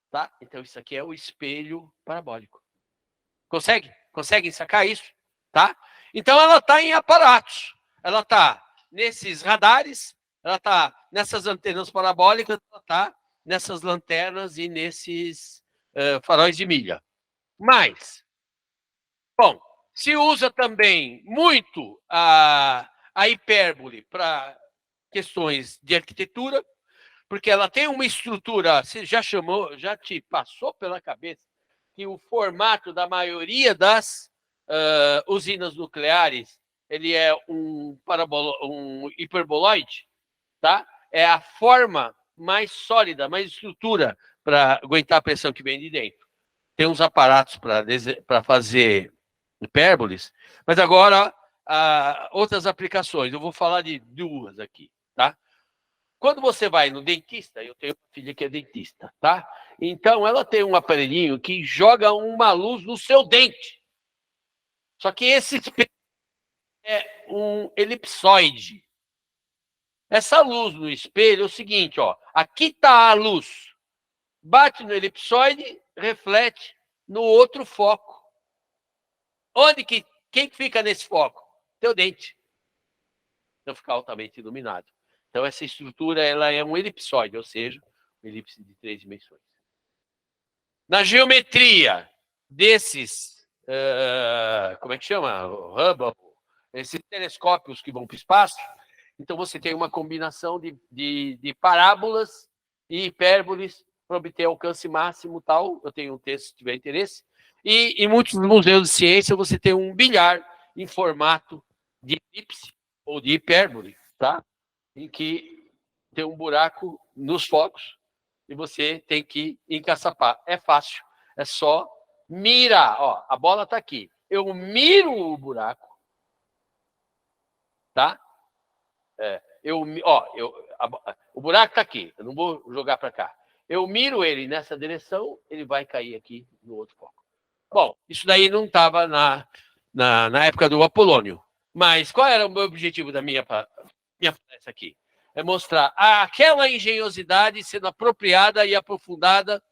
Tá? Então, isso aqui é o espelho parabólico. Conseguem sacar isso? Tá? Então, ela está em aparatos. Ela está nesses radares, ela está nessas antenas parabólicas, ela está nessas lanternas e nesses faróis de milha. Mas, bom, se usa também muito a hipérbole para questões de arquitetura, porque ela tem uma estrutura, você já te passou pela cabeça que o formato da maioria das usinas nucleares, ele é um hiperboloide, tá? É a forma mais sólida, mais estrutura para aguentar a pressão que vem de dentro. Tem uns aparatos para fazer hipérboles, mas agora outras aplicações. Eu vou falar de duas aqui, tá? Quando você vai no dentista, eu tenho uma filha que é dentista, tá? Então, ela tem um aparelhinho que joga uma luz no seu dente. Só que esse espelho é um elipsoide. Essa luz no espelho é o seguinte, ó. Aqui está a luz. Bate no elipsoide, reflete no outro foco. Quem fica nesse foco? Teu dente. Então, fica altamente iluminado. Então, essa estrutura ela é um elipsoide, ou seja, um elipse de 3 dimensões. Na geometria desses, como é que chama? Hubble, esses telescópios que vão para o espaço, então você tem uma combinação de parábolas e hipérboles para obter alcance máximo tal. Eu tenho um texto, se tiver interesse. E em muitos museus de ciência você tem um bilhar em formato de elipse ou de hipérbole, tá? Em que tem um buraco nos focos e você tem que encaçapar. É fácil, é só mirar. Ó, a bola está aqui. Eu miro o buraco, tá? O buraco está aqui. Eu não vou jogar para cá. Eu miro ele nessa direção, ele vai cair aqui no outro foco. Bom, isso daí não estava na época do Apolônio. Mas qual era o meu objetivo da minha palestra aqui? É mostrar aquela engenhosidade sendo apropriada e aprofundada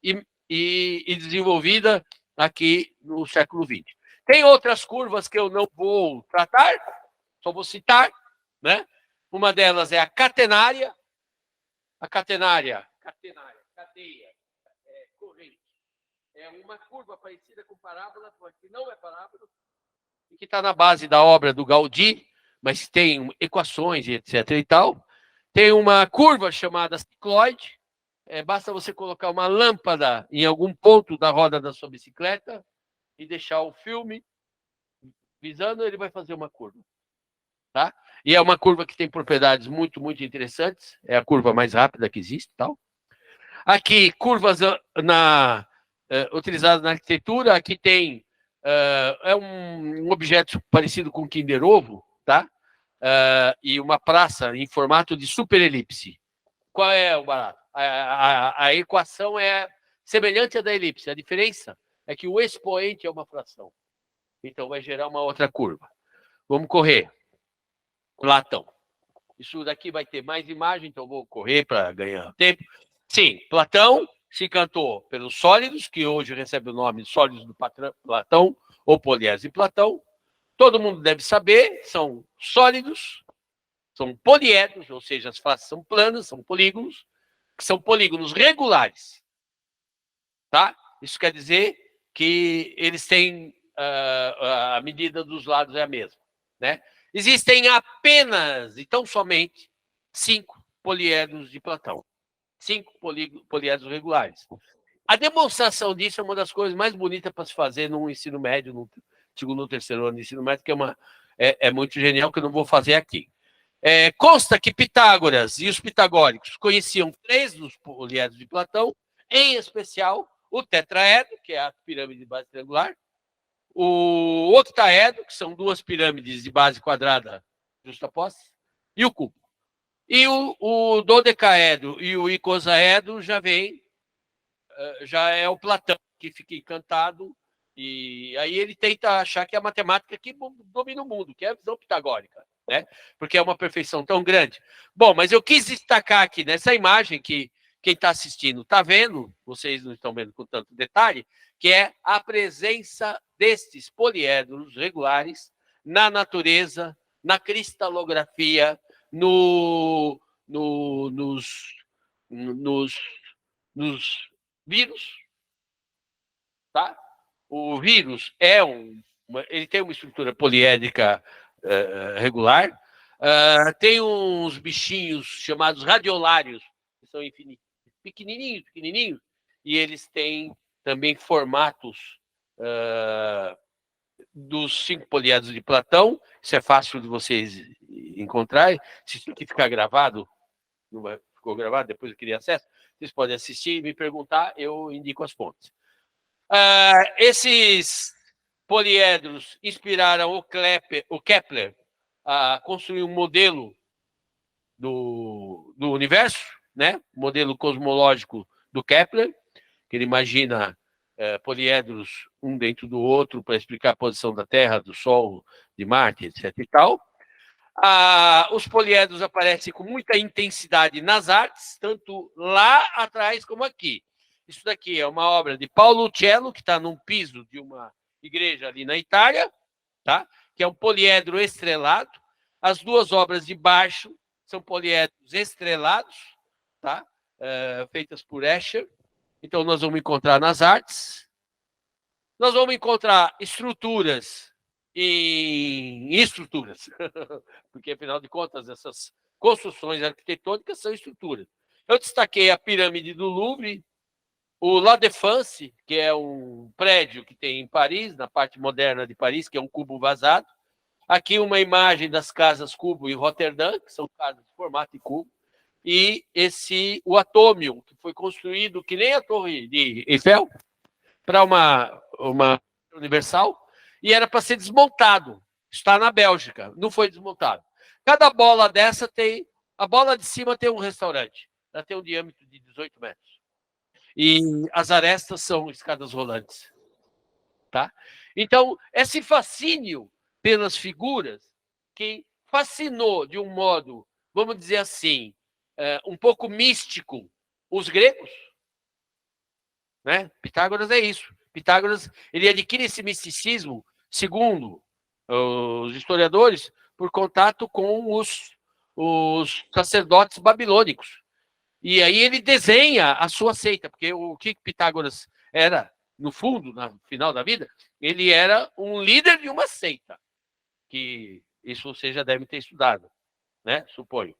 e desenvolvida aqui no século XX. Tem outras curvas que eu não vou tratar, só vou citar, né? Uma delas é a catenária. A cadeia, corrente. É uma curva parecida com parábola, que não é parábola, e que está na base da obra do Gaudí, mas tem equações e etc. e tal. Tem uma curva chamada cicloide. Basta você colocar uma lâmpada em algum ponto da roda da sua bicicleta e deixar o filme visando, ele vai fazer uma curva. Tá? E é uma curva que tem propriedades muito, muito interessantes. É a curva mais rápida que existe. Tal. Aqui, curvas utilizadas na arquitetura. Aqui tem um objeto parecido com Kinder Ovo, tá? E uma praça em formato de superelipse. Qual é o barato? A equação é semelhante à da elipse. A diferença é que o expoente é uma fração. Então, vai gerar uma outra curva. Vamos correr. Platão. Isso daqui vai ter mais imagem, então vou correr para ganhar tempo. Sim, Platão se encantou pelos sólidos, que hoje recebe o nome de sólidos do Platão, ou poliédros de Platão. Todo mundo deve saber, são sólidos, são poliedros, ou seja, as faces são planas, são polígonos, que são polígonos regulares. Tá? Isso quer dizer que eles têm a medida dos lados é a mesma. Né? Existem apenas, então somente, 5 poliedros de Platão. 5 poliedros regulares. A demonstração disso é uma das coisas mais bonitas para se fazer no ensino médio, no segundo ou terceiro ano de ensino médio, que é muito genial, que eu não vou fazer aqui. Consta que Pitágoras e os pitagóricos conheciam 3 dos poliedros de Platão, em especial o tetraedro, que é a pirâmide de base triangular, o octaedro, que são 2 pirâmides de base quadrada justapostas, e o cubo. E o dodecaedro e o icosaedro já é o Platão, que fica encantado, e aí ele tenta achar que é a matemática que domina o mundo, que é a visão pitagórica, né? Porque é uma perfeição tão grande. Bom, mas eu quis destacar aqui nessa imagem que quem está assistindo está vendo, vocês não estão vendo com tanto detalhe, que é a presença destes poliedros regulares na natureza, na cristalografia, nos vírus, tá? O vírus ele tem uma estrutura poliédrica regular, tem uns bichinhos chamados radiolários, que são pequenininhos, e eles têm também formatos dos 5 poliedros de Platão. Isso é fácil de vocês encontrarem. Se isso aqui ficar gravado, ficou gravado, depois eu queria acesso, vocês podem assistir e me perguntar, eu indico as fontes. Esses poliedros inspiraram o Kepler a construir um modelo do universo, né? Modelo cosmológico do Kepler, que ele imagina poliedros um dentro do outro para explicar a posição da Terra, do Sol, de Marte, etc. e tal. Os poliedros aparecem com muita intensidade nas artes, tanto lá atrás como aqui. Isso daqui é uma obra de Paulo Cello, que está num piso de uma igreja ali na Itália, tá? Que é um poliedro estrelado. As 2 obras de baixo são poliedros estrelados, tá? Feitas por Escher. Então, nós vamos encontrar nas artes. Nós vamos encontrar estruturas em estruturas, porque, afinal de contas, essas construções arquitetônicas são estruturas. Eu destaquei a pirâmide do Louvre, o La Défense, que é um prédio que tem em Paris, na parte moderna de Paris, que é um cubo vazado. Aqui uma imagem das casas cubo em Roterdã, que são casas de formato de cubo. E o Atômio, que foi construído que nem a Torre de Eiffel, para uma universal, e era para ser desmontado. Está na Bélgica, não foi desmontado. Cada bola dessa tem... A bola de cima tem um restaurante. Ela tem um diâmetro de 18 metros. E as arestas são escadas rolantes. Tá? Então, esse fascínio pelas figuras que fascinou de um modo, vamos dizer assim, um pouco místico os gregos, né? Pitágoras é isso. Pitágoras, ele adquire esse misticismo, segundo os historiadores, por contato com os sacerdotes babilônicos. E aí ele desenha a sua seita, porque o que Pitágoras era, no fundo, no final da vida, ele era um líder de uma seita, que isso vocês já devem ter estudado, né? Suponho.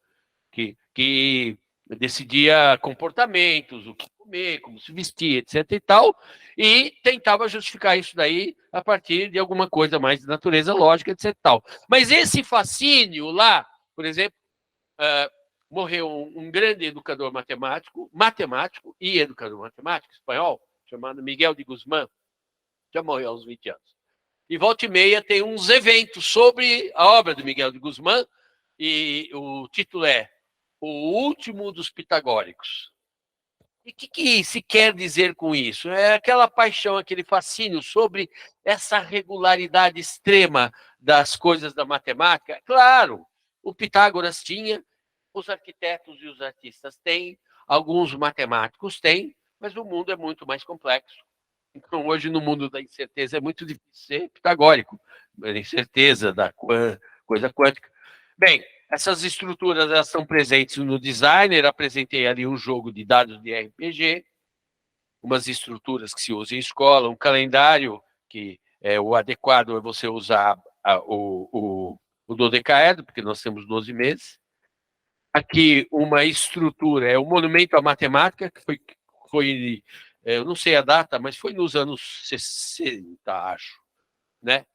Que decidia comportamentos, o que comer, como se vestir, etc. e tal, e tentava justificar isso daí a partir de alguma coisa mais de natureza lógica, etc. e tal. Mas esse fascínio lá, por exemplo, morreu um grande educador matemático e educador matemático espanhol, chamado Miguel de Guzmán, já morreu aos 20 anos. E volta e meia tem uns eventos sobre a obra do Miguel de Guzmán, e o título é O Último dos Pitagóricos. E o que se quer dizer com isso? É aquela paixão, aquele fascínio sobre essa regularidade extrema das coisas da matemática. Claro, o Pitágoras tinha, os arquitetos e os artistas têm, alguns matemáticos têm, mas o mundo é muito mais complexo. Então, hoje, no mundo da incerteza, é muito difícil ser pitagórico, a incerteza da coisa quântica. Bem, essas estruturas elas estão presentes no designer, apresentei ali um jogo de dados de RPG, umas estruturas que se usam em escola, um calendário que é o adequado é você usar o dodecaedro, porque nós temos 12 meses. Aqui uma estrutura, é o monumento à matemática, que foi eu não sei a data, mas foi nos anos 60, acho, né?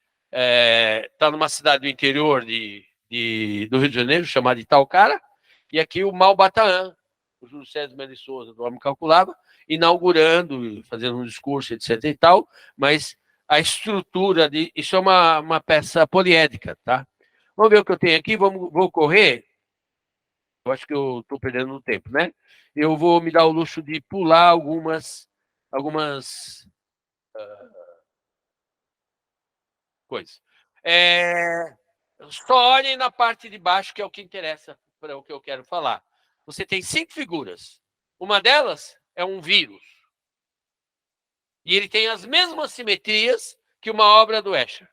Está numa cidade do interior do Rio de Janeiro, chamada Itaocara, e aqui o Malbataan, o Júlio César Melo de Souza, do Homem Calculava, inaugurando, fazendo um discurso, etc. e tal, mas a estrutura, isso é uma peça poliédrica, tá? Vamos ver o que eu tenho aqui, vou correr. Eu acho que eu estou perdendo tempo, né? Eu vou me dar o luxo de pular algumas coisas. Só olhem na parte de baixo, que é o que interessa para o que eu quero falar. Você tem 5 figuras. Uma delas é um vírus. E ele tem as mesmas simetrias que uma obra do Escher.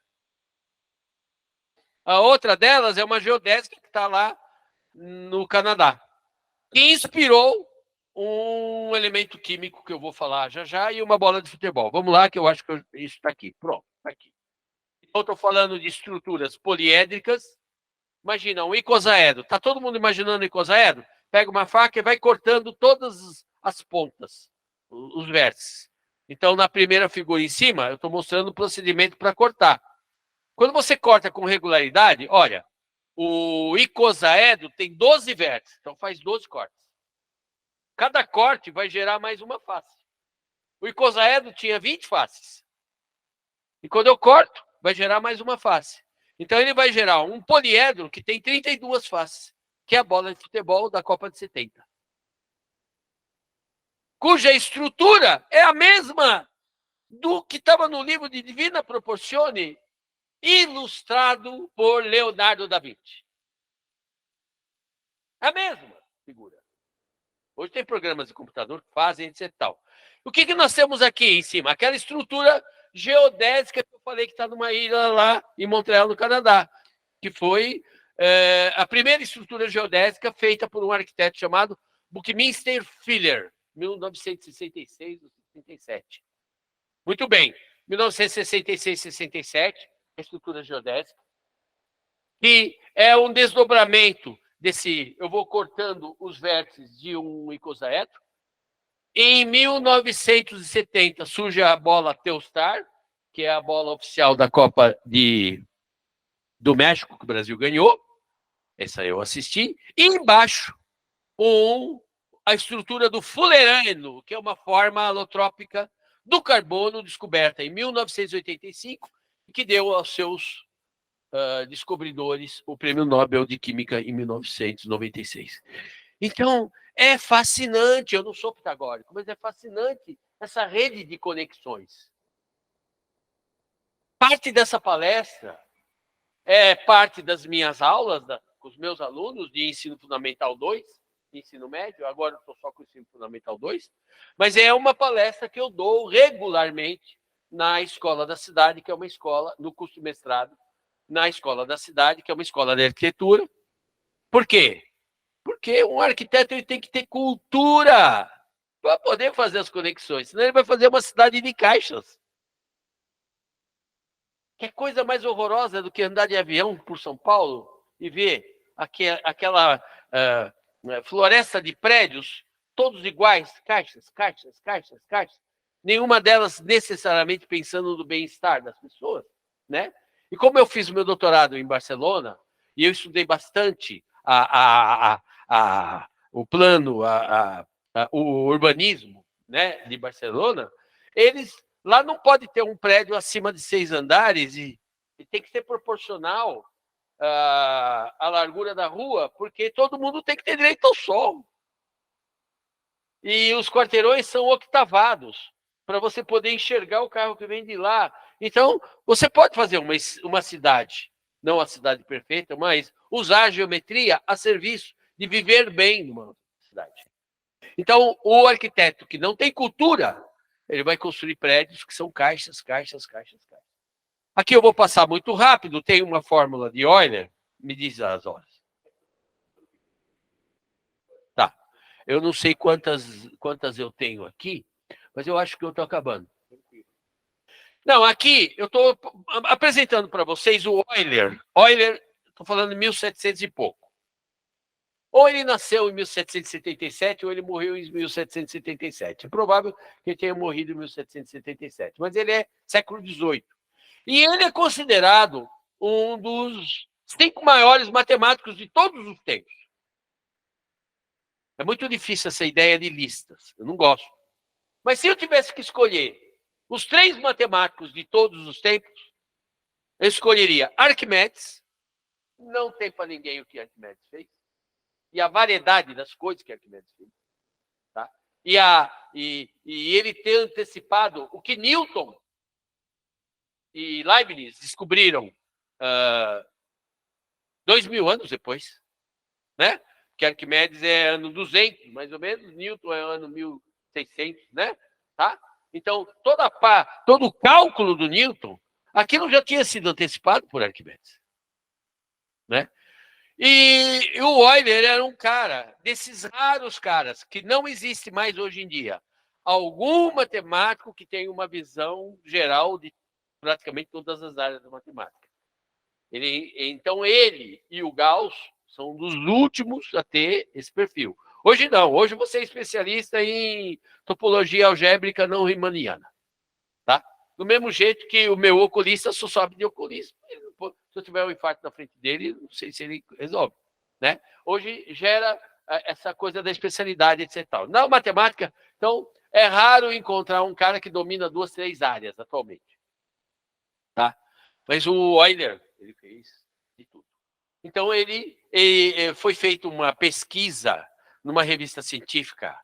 A outra delas é uma geodésica que está lá no Canadá, que inspirou um elemento químico que eu vou falar já já e uma bola de futebol. Vamos lá, que eu acho que isso está aqui. Pronto, está aqui. Então, estou falando de estruturas poliédricas. Imagina, um icosaedro. Está todo mundo imaginando icosaedro? Pega uma faca e vai cortando todas as pontas, os vértices. Então, na primeira figura em cima, eu estou mostrando o procedimento para cortar. Quando você corta com regularidade, olha, o icosaedro tem 12 vértices, então faz 12 cortes. Cada corte vai gerar mais uma face. O icosaedro tinha 20 faces. E quando eu corto, vai gerar mais uma face. Então, ele vai gerar um poliedro que tem 32 faces, que é a bola de futebol da Copa de 70. Cuja estrutura é a mesma do que estava no livro de Divina Proportione, ilustrado por Leonardo da Vinci. A mesma figura. Hoje tem programas de computador que fazem, etc. Tal. O que nós temos aqui em cima? Aquela estrutura geodésica que eu falei que está numa ilha lá em Montreal, no Canadá, que foi a primeira estrutura geodésica feita por um arquiteto chamado Buckminster Fuller, 1966 ou 67. Muito bem, 1966, 67, a estrutura geodésica, que é um desdobramento desse, eu vou cortando os vértices de um icosaedro. Em 1970 surge a bola Telstar, que é a bola oficial da Copa do México, que o Brasil ganhou. Essa eu assisti. E embaixo, a estrutura do fullerano, que é uma forma alotrópica do carbono descoberta em 1985, que deu aos seus descobridores o Prêmio Nobel de Química em 1996. Então, é fascinante, eu não sou pitagórico, mas é fascinante essa rede de conexões. Parte dessa palestra é parte das minhas aulas com os meus alunos de ensino fundamental 2, ensino médio, agora eu estou só com o ensino fundamental 2, mas é uma palestra que eu dou regularmente na Escola da Cidade, que é uma escola, no curso de mestrado, na Escola da Cidade, que é uma escola de arquitetura. Por quê? Porque um arquiteto ele tem que ter cultura para poder fazer as conexões, senão ele vai fazer uma cidade de caixas. Que coisa mais horrorosa do que andar de avião por São Paulo e ver aquela floresta de prédios, todos iguais, caixas, caixas, caixas, caixas. Nenhuma delas necessariamente pensando no bem-estar das pessoas, né? E como eu fiz o meu doutorado em Barcelona, e eu estudei bastante o plano, o urbanismo, né, de Barcelona, lá não pode ter um prédio acima de 6 andares e tem que ser proporcional à largura da rua, porque todo mundo tem que ter direito ao sol. E os quarteirões são octavados, para você poder enxergar o carro que vem de lá. Então, você pode fazer uma cidade não a cidade perfeita, mas usar a geometria a serviço de viver bem numa cidade. Então, o arquiteto que não tem cultura, ele vai construir prédios que são caixas, caixas, caixas, caixas. Aqui eu vou passar muito rápido, tem uma fórmula de Euler, me diz as horas. Tá. Eu não sei quantas eu tenho aqui, mas eu acho que eu estou acabando. Não, aqui eu estou apresentando para vocês o Euler. Euler, estou falando em 1700 e pouco. Ou ele nasceu em 1777 ou ele morreu em 1777. É provável que ele tenha morrido em 1777, mas ele é século XVIII. E ele é considerado um dos 5 maiores matemáticos de todos os tempos. É muito difícil essa ideia de listas, eu não gosto. Mas se eu tivesse que escolher os 3 matemáticos de todos os tempos, eu escolheria Arquimedes, não tem para ninguém o que Arquimedes fez, e a variedade das coisas que Arquimedes fez. Tá? E ele ter antecipado o que Newton e Leibniz descobriram 2000 anos depois. Né? Que Arquimedes é ano 200, mais ou menos, Newton é ano 1600, né? Tá? Então, todo o cálculo do Newton, aquilo já tinha sido antecipado por Arquimedes. Né? E o Euler era um cara, desses raros caras, que não existe mais hoje em dia, algum matemático que tem uma visão geral de praticamente todas as áreas da matemática. Então, ele e o Gauss são dos últimos a ter esse perfil. Hoje não, hoje você é especialista em topologia algébrica não riemanniana. Tá? Do mesmo jeito que o meu oculista só sabe de oculismo. Se eu tiver um infarto na frente dele, não sei se ele resolve. Né? Hoje gera essa coisa da especialidade, etc. Na matemática, então, é raro encontrar um cara que domina 2, 3 áreas atualmente. Tá? Mas o Euler, ele fez de tudo. Então, ele foi feita uma pesquisa numa revista científica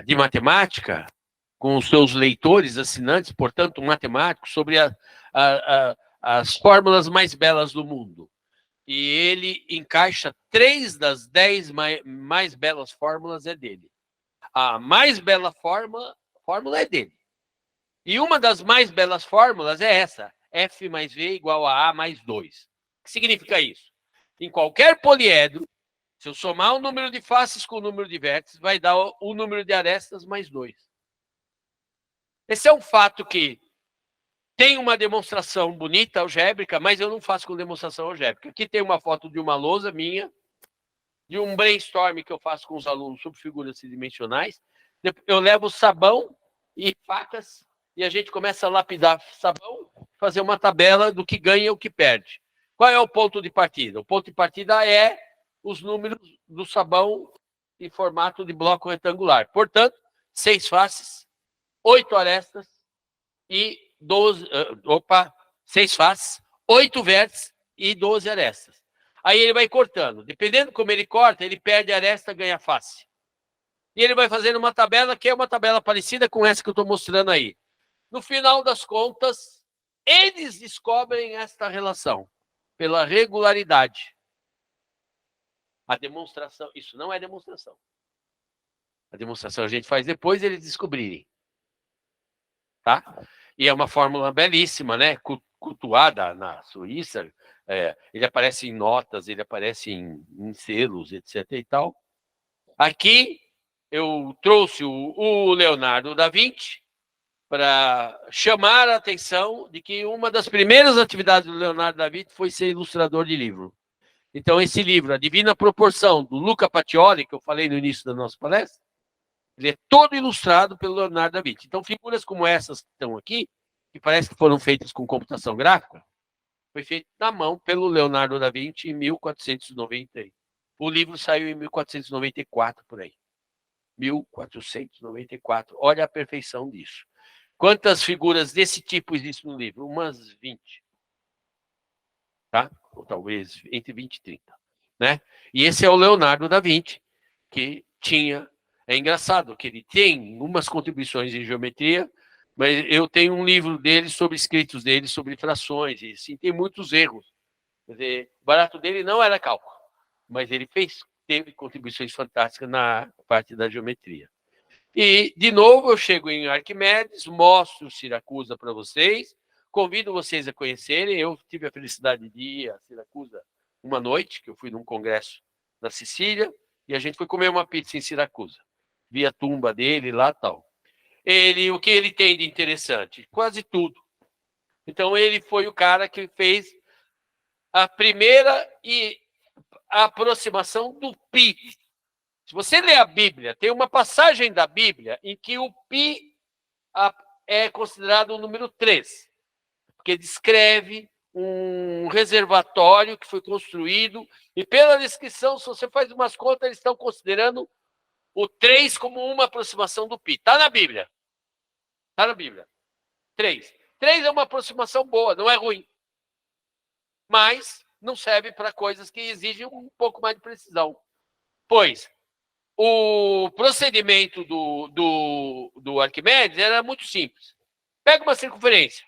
de matemática, com os seus leitores, assinantes, portanto, matemáticos, sobre as fórmulas mais belas do mundo. E ele encaixa 3 das 10 mais belas fórmulas é dele. A mais bela fórmula é dele. E uma das mais belas fórmulas é essa, F mais V igual a A mais 2. O que significa isso? Em qualquer poliedro, se eu somar o número de faces com o número de vértices, vai dar o número de arestas mais 2. Esse é um fato que tem uma demonstração bonita, algébrica, mas eu não faço com demonstração algébrica. Aqui tem uma foto de uma lousa minha, de um brainstorm que eu faço com os alunos sobre figuras tridimensionais. Eu levo sabão e facas e a gente começa a lapidar sabão, fazer uma tabela do que ganha e o que perde. Qual é o ponto de partida? O ponto de partida é os números do sabão em formato de bloco retangular. Portanto, 6 faces, 8 arestas e 6 faces, 8 vértices e 12 arestas. Aí ele vai cortando. Dependendo como ele corta, ele perde a aresta, ganha face. E ele vai fazendo uma tabela que é uma tabela parecida com essa que eu estou mostrando aí. No final das contas, eles descobrem esta relação pela regularidade. A demonstração, isso não é demonstração. A demonstração a gente faz depois eles descobrirem. Tá? E é uma fórmula belíssima, né? Cultuada na Suíça. Ele aparece em notas, ele aparece em selos, etc. e tal. Aqui eu trouxe o Leonardo da Vinci para chamar a atenção de que uma das primeiras atividades do Leonardo da Vinci foi ser ilustrador de livro. Então, esse livro, A Divina Proporção, do Luca Pacioli, que eu falei no início da nossa palestra, ele é todo ilustrado pelo Leonardo da Vinci. Então, figuras como essas que estão aqui, que parece que foram feitas com computação gráfica, foi feito na mão pelo Leonardo da Vinci em 1490. O livro saiu em 1494, por aí. 1494. Olha a perfeição disso. Quantas figuras desse tipo existem no livro? Umas 20. Tá? Ou talvez entre 20 e 30. Né? E esse é o Leonardo da Vinci, que tinha... É engraçado que ele tem umas contribuições em geometria Mas eu tenho um livro dele sobre escritos dele, sobre frações, e sim, tem muitos erros. Quer dizer, o barato dele não era cálculo, mas ele teve contribuições fantásticas na parte da geometria. E, de novo, eu chego em Arquimedes, mostro Siracusa para vocês, convido vocês a conhecerem. Eu tive a felicidade de ir a Siracusa uma noite, que eu fui num congresso na Sicília, e a gente foi comer uma pizza em Siracusa. Vi a tumba dele lá e tal. O que ele tem de interessante? Quase tudo. Então, ele foi o cara que fez a primeira aproximação do pi. Se você ler a Bíblia, tem uma passagem da Bíblia em que o pi é considerado o número 3, porque descreve um reservatório que foi construído, e pela descrição, se você faz umas contas, eles estão considerando o 3 como uma aproximação do pi. Está na Bíblia. Está na Bíblia. 3. 3 é uma aproximação boa, não é ruim. Mas não serve para coisas que exigem um pouco mais de precisão. Pois o procedimento do Arquimedes era muito simples. Pega uma circunferência.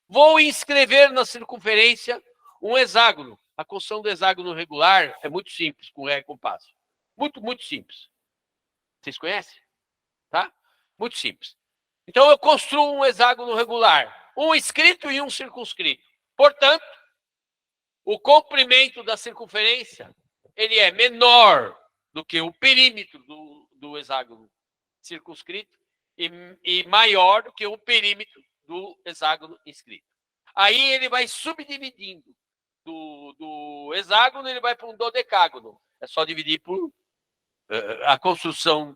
Vou inscrever na circunferência um hexágono. A construção do hexágono regular é muito simples, com ré e compasso. Muito, muito simples. Vocês conhecem? Tá? Muito simples. Então, eu construo um hexágono regular, um inscrito e um circunscrito. Portanto, o comprimento da circunferência ele é menor do que o perímetro do hexágono circunscrito e maior do que o perímetro do hexágono inscrito. Aí ele vai subdividindo do hexágono, ele vai para um dodecágono. É só dividir por a construção,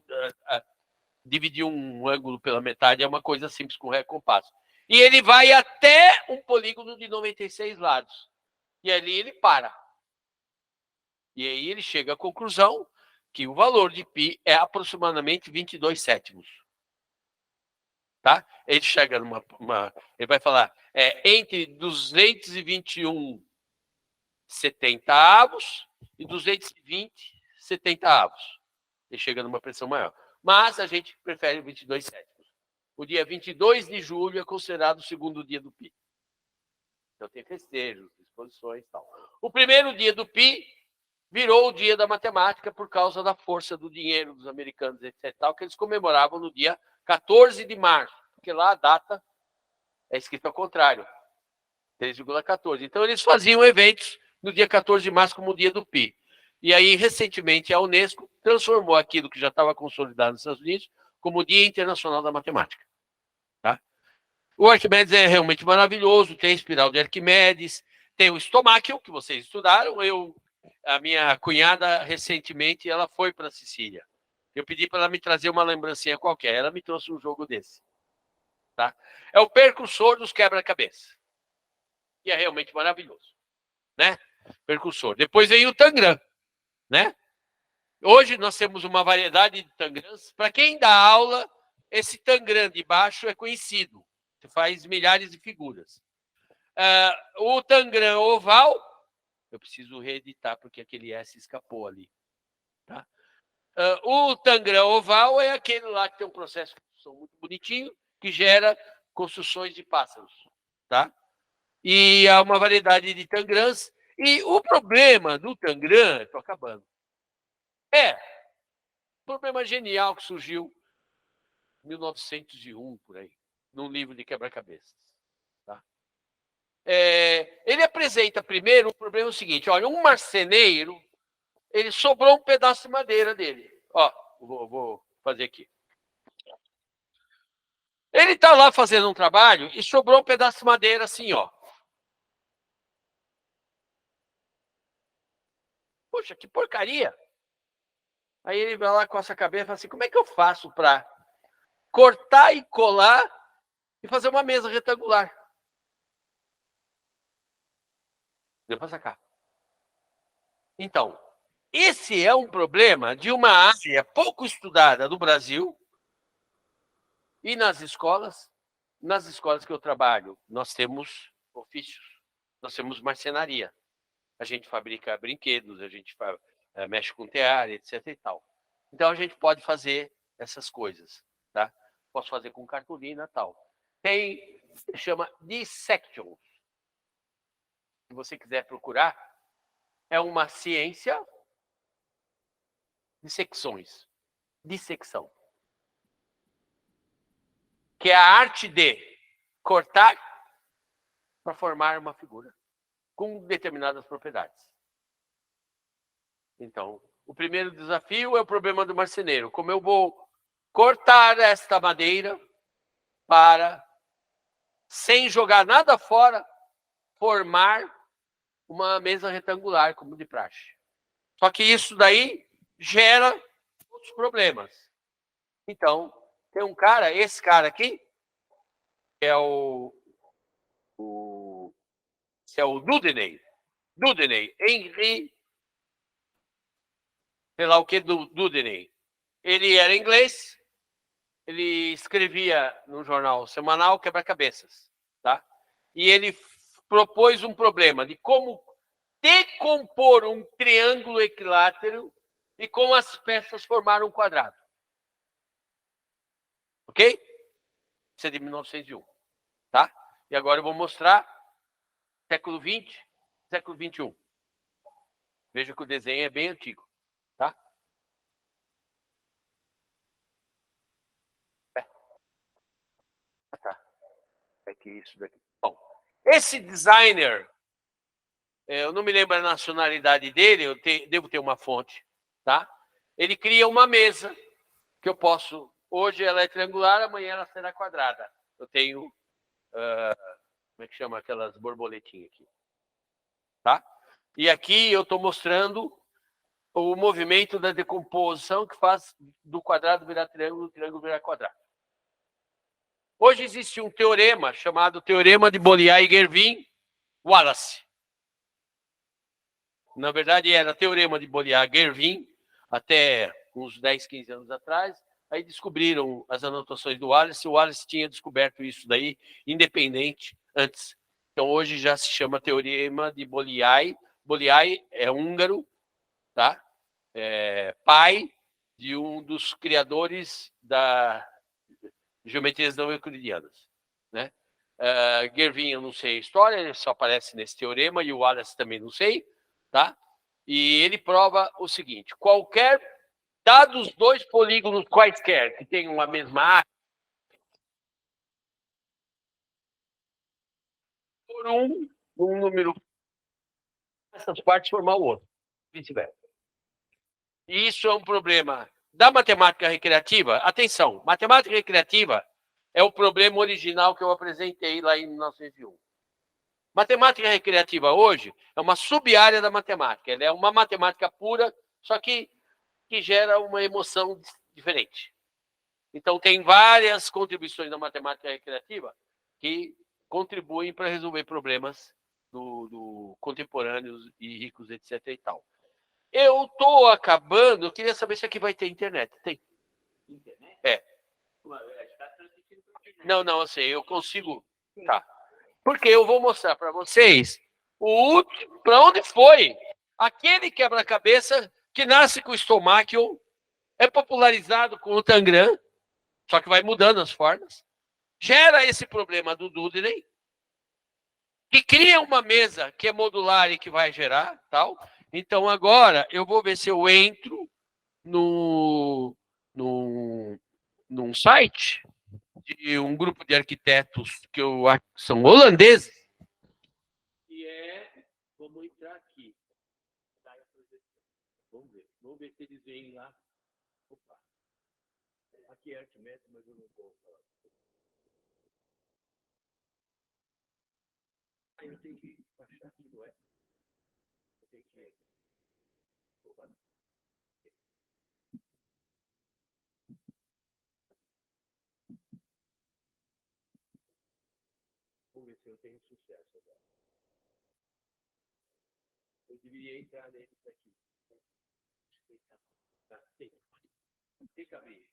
dividir um ângulo pela metade é uma coisa simples com ré e compasso. E ele vai até um polígono de 96 lados. E ali ele para. E aí ele chega à conclusão que o valor de π é aproximadamente 22 sétimos. Tá? Ele chega ele vai falar entre 221 70avos e 220 70avos. Ele chega numa pressão maior. Mas a gente prefere 22 sétimos. O dia 22 de julho é considerado o segundo dia do π. Então tem festejos, exposições e tal. O primeiro dia do π virou o dia da matemática por causa da força do dinheiro dos americanos, etc., tal, que eles comemoravam no dia 14 de março, porque lá a data é escrita ao contrário, 3,14. Então, eles faziam eventos no dia 14 de março como o dia do π. E aí, recentemente, a Unesco transformou aquilo que já estava consolidado nos Estados Unidos como o Dia Internacional da Matemática. Tá? O Arquimedes é realmente maravilhoso, tem a espiral de Arquimedes, tem o estomáquio, que vocês estudaram. A minha cunhada, recentemente, ela foi para a Sicília. Eu pedi para ela me trazer uma lembrancinha qualquer. Ela me trouxe um jogo desse. Tá? É o percursor dos quebra-cabeça. E é realmente maravilhoso. Né? Percursor. Depois vem o Tangram. Né? Hoje nós temos uma variedade de Tangrams. Para quem dá aula, esse Tangram de baixo é conhecido. Você faz milhares de figuras. O Tangram oval, eu preciso reeditar porque aquele S escapou ali. Tá? O Tangram oval é aquele lá que tem um processo de construção muito bonitinho, que gera construções de pássaros. Tá? E há uma variedade de Tangrams. E o problema do Tangram, estou acabando, um problema genial que surgiu em 1901, por aí, num livro de quebra-cabeças. Tá? Ele apresenta primeiro o problema seguinte: olha, um marceneiro, ele sobrou um pedaço de madeira dele. Ó, vou fazer aqui. Ele está lá fazendo um trabalho e sobrou um pedaço de madeira assim, ó. Poxa, que porcaria! Aí ele vai lá com essa cabeça e fala assim: como é que eu faço para cortar e colar e fazer uma mesa retangular? Deu para sacar. Então, esse é um problema de uma área pouco estudada do Brasil e nas escolas. Nas escolas que eu trabalho, nós temos ofícios, nós temos marcenaria. A gente fabrica brinquedos, a gente mexe com tear, etc. e tal. Então, a gente pode fazer essas coisas. Tá? Posso fazer com cartolina e tal. Tem, chama dissection. Se você quiser procurar, é uma ciência de secções. Dissecção. Que é a arte de cortar para formar uma figura com determinadas propriedades. Então, o primeiro desafio é o problema do marceneiro. Como eu vou cortar esta madeira para, sem jogar nada fora, formar uma mesa retangular, como de praxe. Só que isso daí gera outros problemas. Então, tem um cara, esse cara aqui, que é o Dudeney. Dudeney, Henri, sei lá o que, Dudeney. Ele era inglês, ele escrevia no jornal semanal Quebra-Cabeças, tá? E ele propôs um problema de como decompor um triângulo equilátero e como as peças formaram um quadrado. Ok? Isso é de 1901, tá? E agora eu vou mostrar século XX, século XXI. Veja que o desenho é bem antigo, tá? Tá. É que isso daqui. Bom, esse designer, eu não me lembro a nacionalidade dele, devo ter uma fonte, tá? Ele cria uma mesa que eu posso. Hoje ela é triangular, amanhã ela será quadrada. Eu tenho. Como é que chama aquelas borboletinhas aqui? Tá? E aqui eu estou mostrando o movimento da decomposição que faz do quadrado virar triângulo, do triângulo virar quadrado. Hoje existe um teorema chamado Teorema de Bolyai-Gervin-Wallace. Na verdade, era Teorema de Bolyai-Gervin até uns 10, 15 anos atrás. Aí descobriram as anotações do Wallace. O Wallace tinha descoberto isso daí independente antes. Então, hoje já se chama Teorema de Bolyai. Bolyai é húngaro, tá? Pai de um dos criadores da geometrias não euclidianas, né? Gervin, eu não sei a história, ele só aparece nesse teorema, e o Wallace também não sei, tá? E ele prova o seguinte: qualquer, dados dois polígonos quaisquer que tenham a mesma área, por um número, essas partes formar o outro, vice-versa. E isso é um problema da matemática recreativa. Atenção, matemática recreativa é o problema original que eu apresentei lá em 1901. Matemática recreativa hoje é uma sub-área da matemática. Ela é uma matemática pura, só que gera uma emoção diferente. Então, tem várias contribuições da matemática recreativa que contribuem para resolver problemas do contemporâneos e ricos, etc. e tal. Eu estou acabando, eu queria saber se aqui vai ter internet. Tem? Internet? É. Não, eu sei, eu consigo. Tá. Porque eu vou mostrar para vocês para onde foi aquele quebra-cabeça que nasce com o Stomachion, é popularizado com o Tangram, só que vai mudando as formas, gera esse problema do Dudeney, que cria uma mesa que é modular e que vai gerar, tal. Então, agora, eu vou ver se eu entro num site de um grupo de arquitetos que eu acho que são holandeses, que é, vamos entrar aqui. Vamos ver se eles vêm lá. Opa. Aqui é Arquimedes, mas eu não vou falar. Eu tenho que baixar aqui, não é? Eu tenho que... Opa. Vamos ver se eu tenho sucesso agora. Eu deveria entrar neles aqui. Tá, tem que abrir.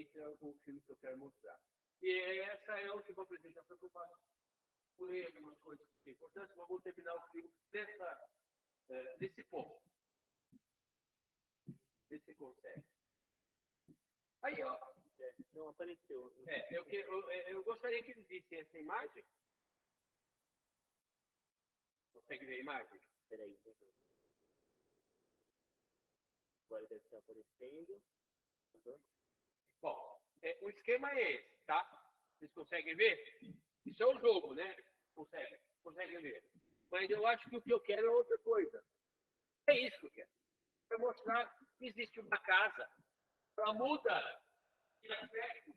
entra o filme que eu quero mostrar. E essa é a última apresentação que eu faço por aí, algumas coisas que têm importância, mas vou terminar o filme desse ponto. Vê se consegue. Aí, ó. Não apareceu. Eu gostaria que eles vissem essa imagem. Consegue ver a imagem? Peraí. Agora deve estar aparecendo. Bom, o esquema é esse, tá? Vocês conseguem ver? Isso é o jogo, né? Conseguem ver. Mas eu acho que o que eu quero é outra coisa. É isso que eu quero. Para mostrar que existe uma casa, ela muda de aspecto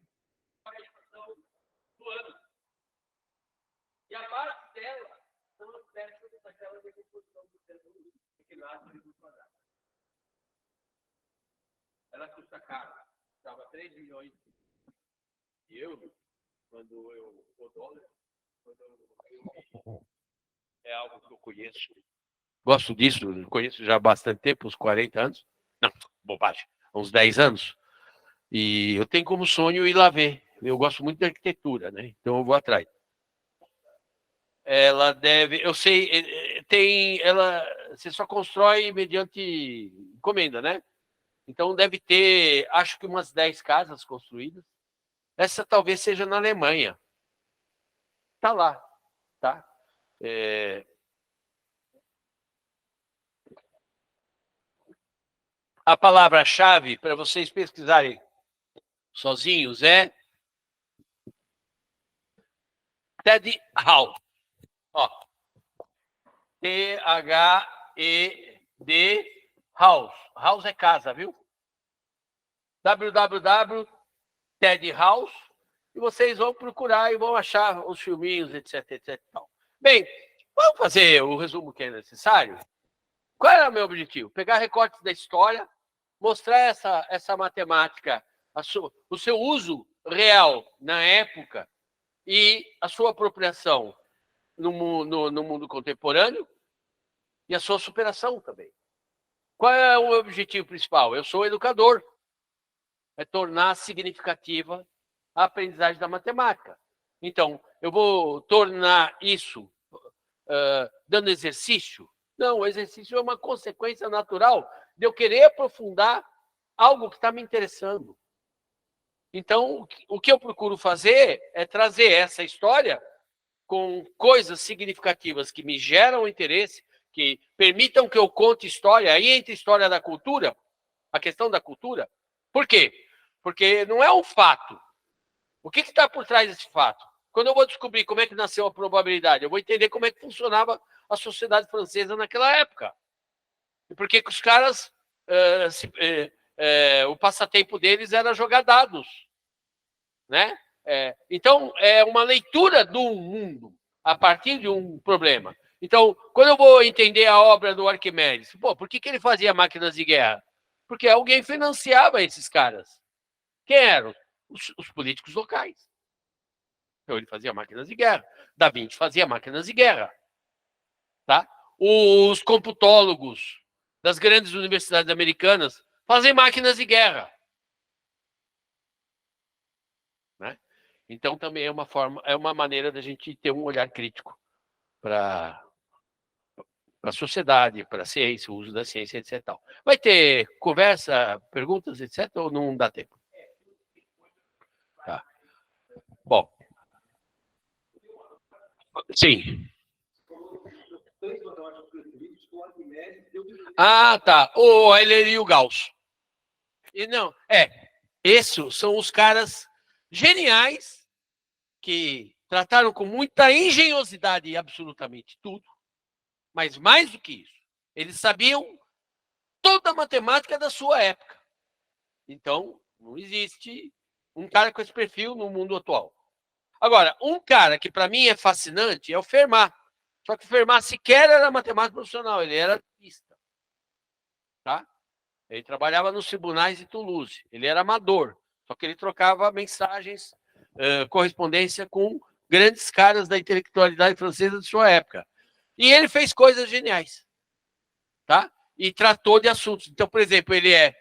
a estação do ano. E a base dela são as peças daquela decomposição do centro equilátero do quadrado. Ela custa caro. Estava 3 milhões de euros quando o dólar. É algo que eu conheço. Gosto disso, conheço já há bastante tempo, uns 40 anos. Não, bobagem, uns 10 anos. E eu tenho como sonho ir lá ver. Eu gosto muito de arquitetura, né? Então eu vou atrás. Ela deve, eu sei, você só constrói mediante encomenda, né? Então deve ter, acho que umas 10 casas construídas. Essa talvez seja na Alemanha. Tá lá, tá? A palavra-chave para vocês pesquisarem sozinhos é Ted House. Ó, T-H-E-D House. House é casa, viu? www.Ted House. E vocês vão procurar e vão achar os filminhos, etc, etc. Bem, vamos fazer o resumo que é necessário. Qual era o meu objetivo? Pegar recortes da história, mostrar essa matemática, o seu uso real na época e a sua apropriação no mundo contemporâneo e a sua superação também. Qual é o meu objetivo principal? Eu sou educador. É tornar significativa a aprendizagem da matemática. Então, eu vou tornar isso dando exercício? Não, o exercício é uma consequência natural de eu querer aprofundar algo que está me interessando. Então, o que eu procuro fazer é trazer essa história com coisas significativas que me geram interesse, que permitam que eu conte história, aí entra a história da cultura, a questão da cultura. Por quê? Porque não é um fato. O que está por trás desse fato? Quando eu vou descobrir como é que nasceu a probabilidade, eu vou entender como é que funcionava a sociedade francesa naquela época. E por que os caras, o passatempo deles era jogar dados. Né? Então, é uma leitura do mundo a partir de um problema. Então, quando eu vou entender a obra do Arquimedes, por que ele fazia máquinas de guerra? Porque alguém financiava esses caras. Quem eram? Os políticos locais. Então, ele fazia máquinas de guerra. Da Vinci fazia máquinas de guerra. Tá? Os computólogos das grandes universidades americanas fazem máquinas de guerra. Né? Então, também é uma maneira da gente ter um olhar crítico para a sociedade, para a ciência, o uso da ciência, etc. Vai ter conversa, perguntas, etc., ou não dá tempo? Tá. Bom. Sim. Ah, tá. O Euler e o Gauss. E não, esses são os caras geniais que trataram com muita engenhosidade absolutamente tudo, mas mais do que isso, eles sabiam toda a matemática da sua época. Então, não existe um cara com esse perfil no mundo atual. Agora, um cara que para mim é fascinante é o Fermat. Só que o Fermat sequer era matemático profissional, ele era artista. Tá? Ele trabalhava nos tribunais de Toulouse. Ele era amador, só que ele trocava mensagens, correspondência com grandes caras da intelectualidade francesa de sua época. E ele fez coisas geniais. Tá? E tratou de assuntos. Então, por exemplo, ele é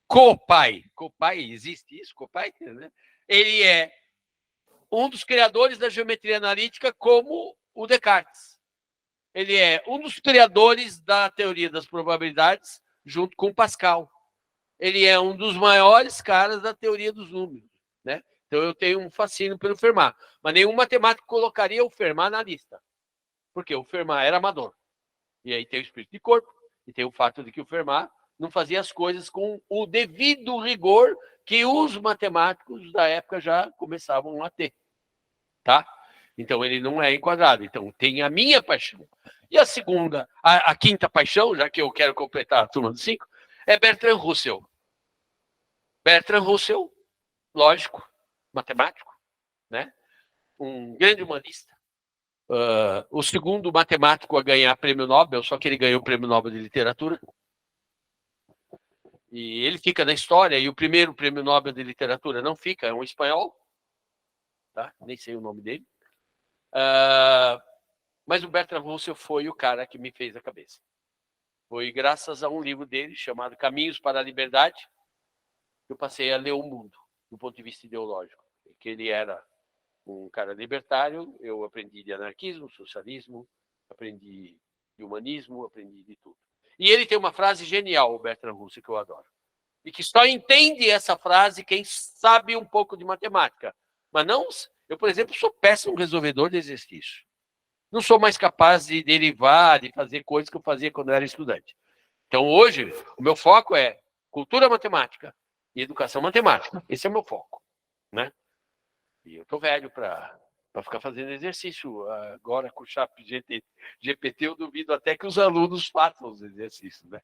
co-pai Copai, existe isso, Copai, né? Ele é um dos criadores da geometria analítica, como o Descartes. Ele é um dos criadores da teoria das probabilidades, junto com Pascal. Ele é um dos maiores caras da teoria dos números, né? Então eu tenho um fascínio pelo Fermat, mas nenhum matemático colocaria o Fermat na lista, porque o Fermat era amador. E aí tem o espírito de corpo, e tem o fato de que o Fermat não fazia as coisas com o devido rigor que os matemáticos da época já começavam a ter, tá? Então ele não é enquadrado. Então tem a minha paixão. E a segunda, a quinta paixão, já que eu quero completar a turma dos 5, é Bertrand Russell. Bertrand Russell, lógico, matemático, né? Um grande humanista. O segundo matemático a ganhar prêmio Nobel, só que ele ganhou o prêmio Nobel de literatura. E ele fica na história, e o primeiro prêmio Nobel de literatura não fica, é um espanhol, tá? Nem sei o nome dele. Mas o Bertrand Russell foi o cara que me fez a cabeça. Foi graças a um livro dele chamado Caminhos para a Liberdade que eu passei a ler o mundo do ponto de vista ideológico. Que ele era um cara libertário, eu aprendi de anarquismo, socialismo, aprendi de humanismo, aprendi de tudo. E ele tem uma frase genial, o Bertrand Russell, que eu adoro. E que só entende essa frase quem sabe um pouco de matemática. Mas não... Eu, por exemplo, sou péssimo resolvedor de exercício. Não sou mais capaz de derivar, de fazer coisas que eu fazia quando eu era estudante. Então, hoje, o meu foco é cultura matemática e educação matemática. Esse é o meu foco, né? E eu estou velho para ficar fazendo exercício. Agora, com o chat GPT, eu duvido até que os alunos façam os exercícios, né?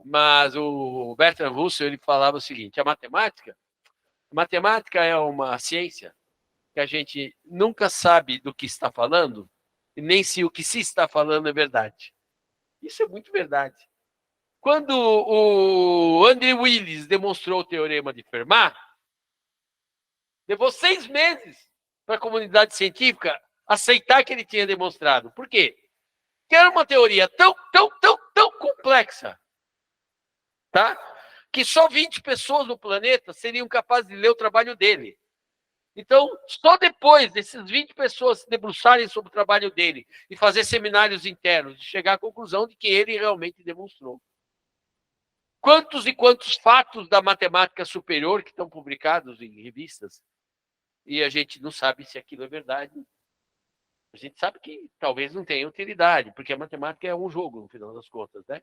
Mas o Bertrand Russell, ele falava o seguinte, a matemática é uma ciência que a gente nunca sabe do que está falando, e nem se o que se está falando é verdade. Isso é muito verdade. Quando o Andrew Wiles demonstrou o teorema de Fermat, levou 6 meses para a comunidade científica aceitar que ele tinha demonstrado. Por quê? Porque era uma teoria tão complexa, tá? Que só 20 pessoas no planeta seriam capazes de ler o trabalho dele. Então, só depois desses 20 pessoas se debruçarem sobre o trabalho dele e fazer seminários internos, de chegar à conclusão de que ele realmente demonstrou. Quantos e quantos fatos da matemática superior que estão publicados em revistas e a gente não sabe se aquilo é verdade. A gente sabe que talvez não tenha utilidade, porque a matemática é um jogo, no final das contas, né?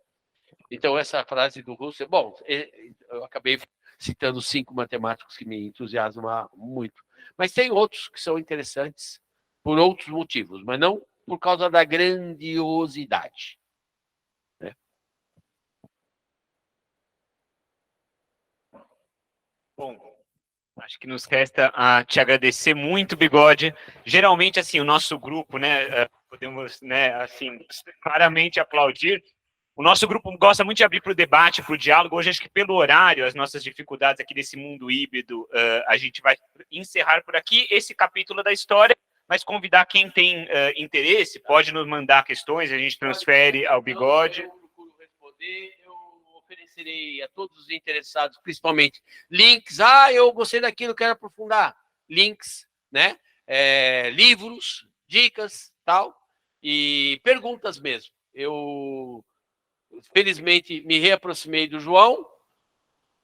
Então, essa frase do Russell... Bom, eu acabei citando 5 matemáticos que me entusiasmam muito. Mas tem outros que são interessantes por outros motivos, mas não por causa da grandiosidade. Né? Bom, acho que nos resta te agradecer muito, Bigode. Geralmente, assim, o nosso grupo, né, podemos, né, assim, claramente aplaudir. O nosso grupo gosta muito de abrir para o debate, para o diálogo. Hoje, acho que pelo horário, as nossas dificuldades aqui desse mundo híbrido, a gente vai encerrar por aqui esse capítulo da história, mas convidar quem tem interesse, pode nos mandar questões, a gente transfere ao Bigode. Eu procuro responder, eu oferecerei a todos os interessados, principalmente, links. Eu gostei daquilo, quero aprofundar. Links, né? Livros, dicas, tal, e perguntas mesmo. Eu... Felizmente, me reaproximei do João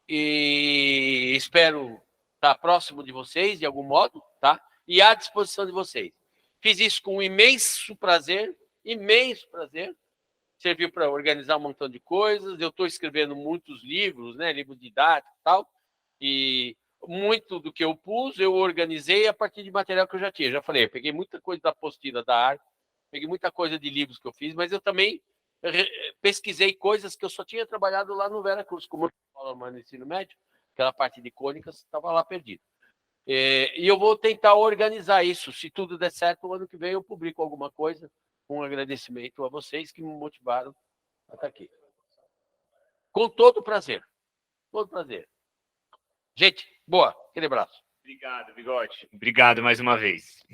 e espero estar próximo de vocês, de algum modo, tá? E à disposição de vocês. Fiz isso com um imenso prazer, serviu para organizar um montão de coisas, eu estou escrevendo muitos livros, né? Livro didático e tal, e muito do que eu pus, eu organizei a partir de material que eu já tinha. Já falei, eu peguei muita coisa da apostila da arte, peguei muita coisa de livros que eu fiz, mas eu também pesquisei coisas que eu só tinha trabalhado lá no Veracruz, como eu falo no ensino médio, aquela parte de cônicas estava lá perdida. E eu vou tentar organizar isso. Se tudo der certo, o ano que vem eu publico alguma coisa. Um agradecimento a vocês que me motivaram a estar aqui. Com todo prazer. Todo prazer. Gente, boa. Aquele abraço. Obrigado, Bigode. Obrigado mais uma vez.